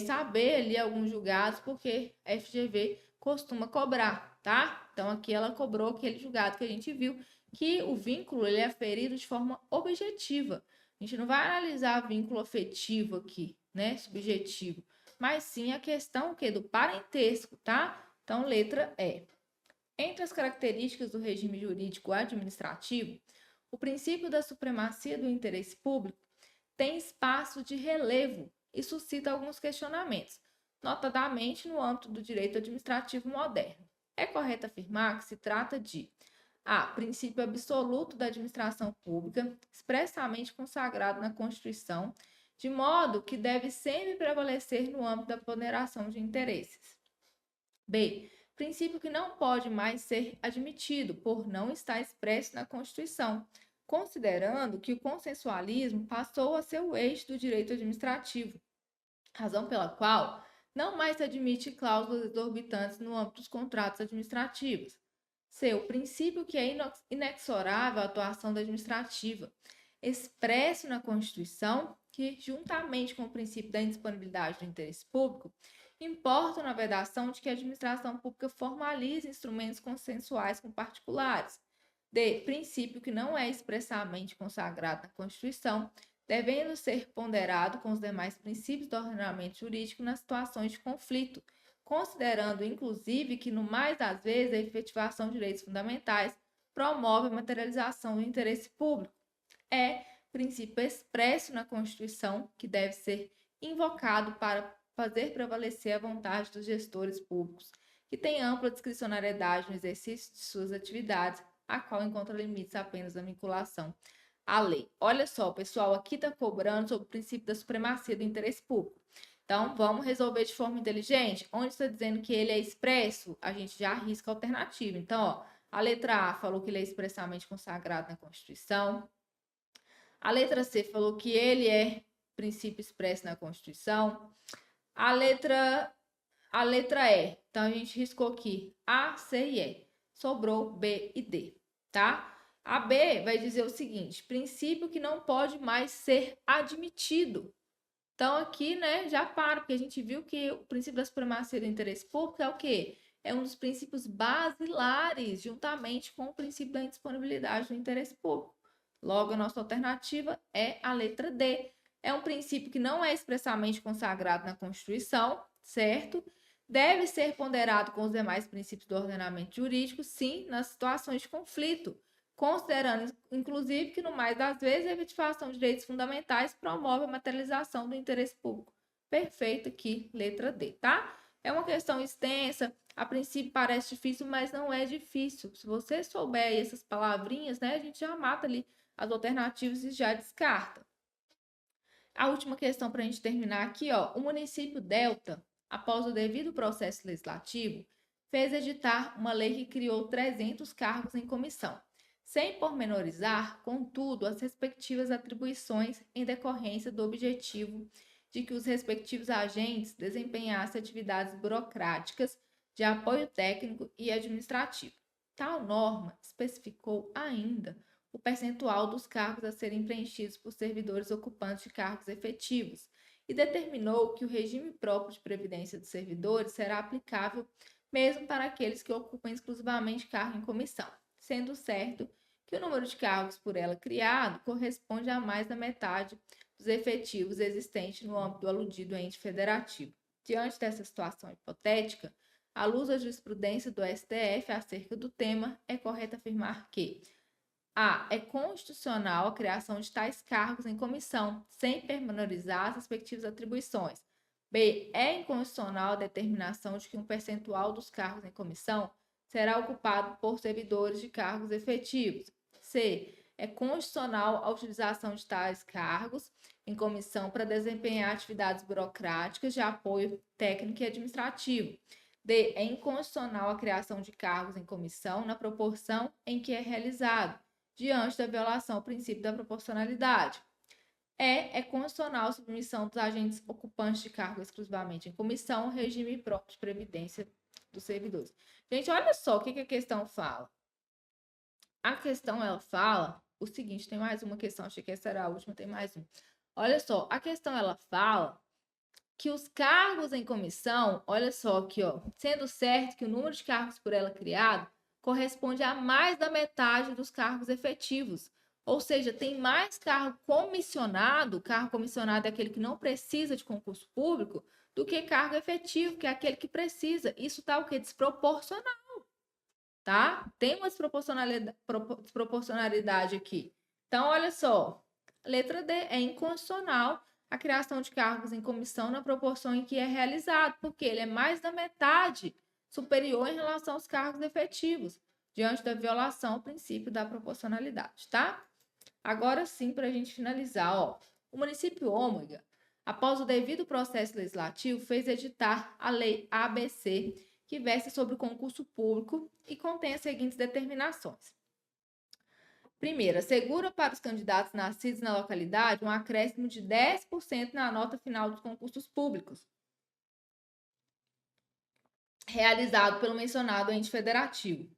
saber ali alguns julgados, porque a FGV costuma cobrar, tá? Então, aqui ela cobrou aquele julgado que a gente viu, que o vínculo ele é ferido de forma objetiva. A gente não vai analisar vínculo afetivo aqui, né, subjetivo, mas sim a questão do parentesco, tá? Então, letra E. Entre as características do regime jurídico administrativo, o princípio da supremacia do interesse público tem espaço de relevo e suscita alguns questionamentos, notadamente no âmbito do direito administrativo moderno. É correto afirmar que se trata de A. Princípio absoluto da administração pública, expressamente consagrado na Constituição, de modo que deve sempre prevalecer no âmbito da ponderação de interesses. B. Princípio que não pode mais ser admitido por não estar expresso na Constituição, considerando que o consensualismo passou a ser o eixo do direito administrativo, razão pela qual não mais se admite cláusulas exorbitantes no âmbito dos contratos administrativos. C. O princípio que é inexorável à atuação da administrativa, expresso na Constituição, que, juntamente com o princípio da indisponibilidade do interesse público, importam na vedação de que a administração pública formalize instrumentos consensuais com particulares. D. Princípio que não é expressamente consagrado na Constituição, devendo ser ponderado com os demais princípios do ordenamento jurídico nas situações de conflito, considerando, inclusive, que, no mais das vezes, a efetivação de direitos fundamentais promove a materialização do interesse público. É princípio expresso na Constituição que deve ser invocado para fazer prevalecer a vontade dos gestores públicos, que têm ampla discricionariedade no exercício de suas atividades, a qual encontra limites apenas na vinculação à lei. Olha só, pessoal, aqui está cobrando sobre o princípio da supremacia do interesse público. Então, vamos resolver de forma inteligente? Onde está dizendo que ele é expresso, a gente já arrisca a alternativa. Então, ó, a letra A falou que ele é expressamente consagrado na Constituição. A letra C falou que ele é princípio expresso na Constituição. A letra E, então a gente riscou aqui A, C e E. Sobrou B e D, tá? A B vai dizer o seguinte: princípio que não pode mais ser admitido. Então, aqui, né, já para, porque a gente viu que o princípio da supremacia do interesse público é o quê? É um dos princípios basilares, juntamente com o princípio da indisponibilidade do interesse público. Logo, a nossa alternativa é a letra D. É um princípio que não é expressamente consagrado na Constituição, certo? Deve ser ponderado com os demais princípios do ordenamento jurídico, sim, nas situações de conflito, considerando, inclusive, que, no mais das vezes, a efetivação de direitos fundamentais promove a materialização do interesse público. Perfeito aqui, letra D, tá? É uma questão extensa, a princípio parece difícil, mas não é difícil. Se você souber essas palavrinhas, né, a gente já mata ali as alternativas e já descarta. A última questão para a gente terminar aqui, ó. O município Delta, após o devido processo legislativo, fez editar uma lei que criou 300 cargos em comissão, sem pormenorizar, contudo, as respectivas atribuições em decorrência do objetivo de que os respectivos agentes desempenhassem atividades burocráticas de apoio técnico e administrativo. Tal norma especificou ainda o percentual dos cargos a serem preenchidos por servidores ocupantes de cargos efetivos e determinou que o regime próprio de previdência dos servidores será aplicável mesmo para aqueles que ocupam exclusivamente cargo em comissão, sendo certo que o número de cargos por ela criado corresponde a mais da metade dos efetivos existentes no âmbito do aludido ente federativo. Diante dessa situação hipotética, à luz da jurisprudência do STF acerca do tema, é correto afirmar que A. É constitucional a criação de tais cargos em comissão, sem pormenorizar as respectivas atribuições. B. É inconstitucional a determinação de que um percentual dos cargos em comissão será ocupado por servidores de cargos efetivos. C. É constitucional a utilização de tais cargos em comissão para desempenhar atividades burocráticas de apoio técnico e administrativo. D. É inconstitucional a criação de cargos em comissão na proporção em que é realizado, diante da violação ao princípio da proporcionalidade. É constitucional a submissão dos agentes ocupantes de cargo exclusivamente em comissão ao regime próprio de previdência dos servidores. Gente, olha só o que a questão fala. A questão, ela fala o seguinte, tem mais uma questão, achei que essa era a última, tem mais uma. Olha só, a questão, ela fala que os cargos em comissão, olha só aqui, ó, sendo certo que o número de cargos por ela criado corresponde a mais da metade dos cargos efetivos. Ou seja, tem mais cargo comissionado é aquele que não precisa de concurso público, do que cargo efetivo, que é aquele que precisa. Isso está o quê? Desproporcional, tá? Tem uma desproporcionalidade aqui. Então, olha só, letra D, é inconstitucional a criação de cargos em comissão na proporção em que é realizado, porque ele é mais da metade superior em relação aos cargos efetivos, diante da violação ao princípio da proporcionalidade, tá? Agora sim, para a gente finalizar, ó, o município Ômega, após o devido processo legislativo, fez editar a Lei ABC, que versa sobre o concurso público e contém as seguintes determinações. Primeiro, assegura para os candidatos nascidos na localidade um acréscimo de 10% na nota final dos concursos públicos, realizado pelo mencionado ente federativo.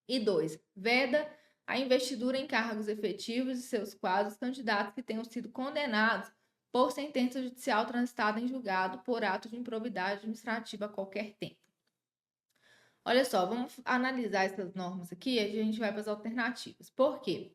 E 2, veda a investidura em cargos efetivos de seus quadros candidatos que tenham sido condenados por sentença judicial transitada em julgado por ato de improbidade administrativa a qualquer tempo. Olha só, vamos analisar essas normas aqui e a gente vai para as alternativas. Por quê?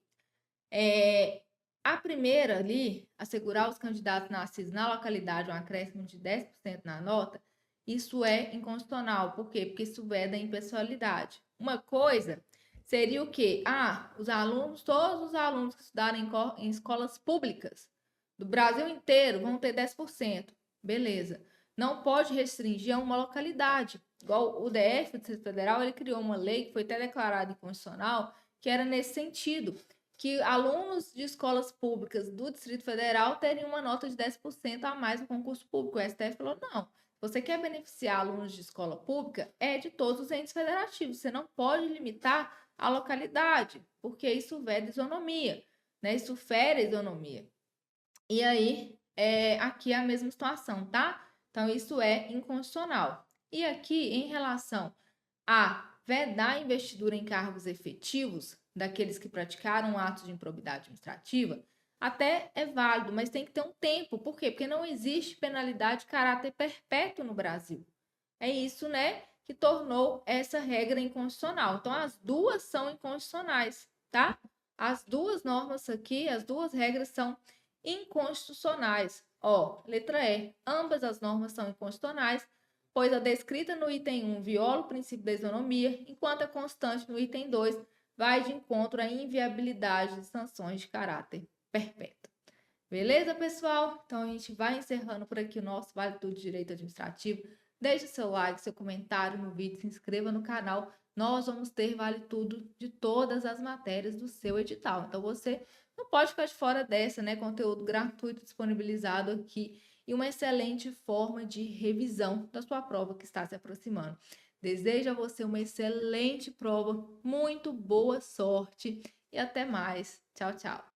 A primeira ali, assegurar os candidatos nascidos na localidade um acréscimo de 10% na nota, isso é inconstitucional. Por quê? Porque isso veda a impessoalidade. Uma coisa seria o quê? Todos os alunos que estudarem em escolas públicas do Brasil inteiro vão ter 10%. Beleza. Não pode restringir a uma localidade. Igual o DF, o Distrito Federal, ele criou uma lei que foi até declarada inconstitucional, que era nesse sentido, que alunos de escolas públicas do Distrito Federal teriam uma nota de 10% a mais no concurso público. O STF falou, não, você quer beneficiar alunos de escola pública, é de todos os entes federativos, você não pode limitar a localidade, porque isso veda isonomia, né? Isso fere a isonomia. E aí, aqui é a mesma situação, tá? Então, isso é inconstitucional. E aqui, em relação a vedar a investidura em cargos efetivos daqueles que praticaram atos de improbidade administrativa, até é válido, mas tem que ter um tempo. Por quê? Porque não existe penalidade de caráter perpétuo no Brasil. É isso, né, que tornou essa regra inconstitucional. Então, as duas são inconstitucionais, tá? As duas normas aqui, as duas regras são inconstitucionais. Ó, letra E. Ambas as normas são inconstitucionais, pois a descrita no item 1 viola o princípio da isonomia, enquanto a constante no item 2 vai de encontro à inviabilidade de sanções de caráter perpétuo. Beleza, pessoal? Então, a gente vai encerrando por aqui o nosso Vale Tudo de Direito Administrativo. Deixe seu like, seu comentário no vídeo, se inscreva no canal. Nós vamos ter Vale Tudo de todas as matérias do seu edital. Então, você não pode ficar de fora dessa, né? Conteúdo gratuito disponibilizado aqui e uma excelente forma de revisão da sua prova que está se aproximando. Desejo a você uma excelente prova, muito boa sorte e até mais. Tchau, tchau.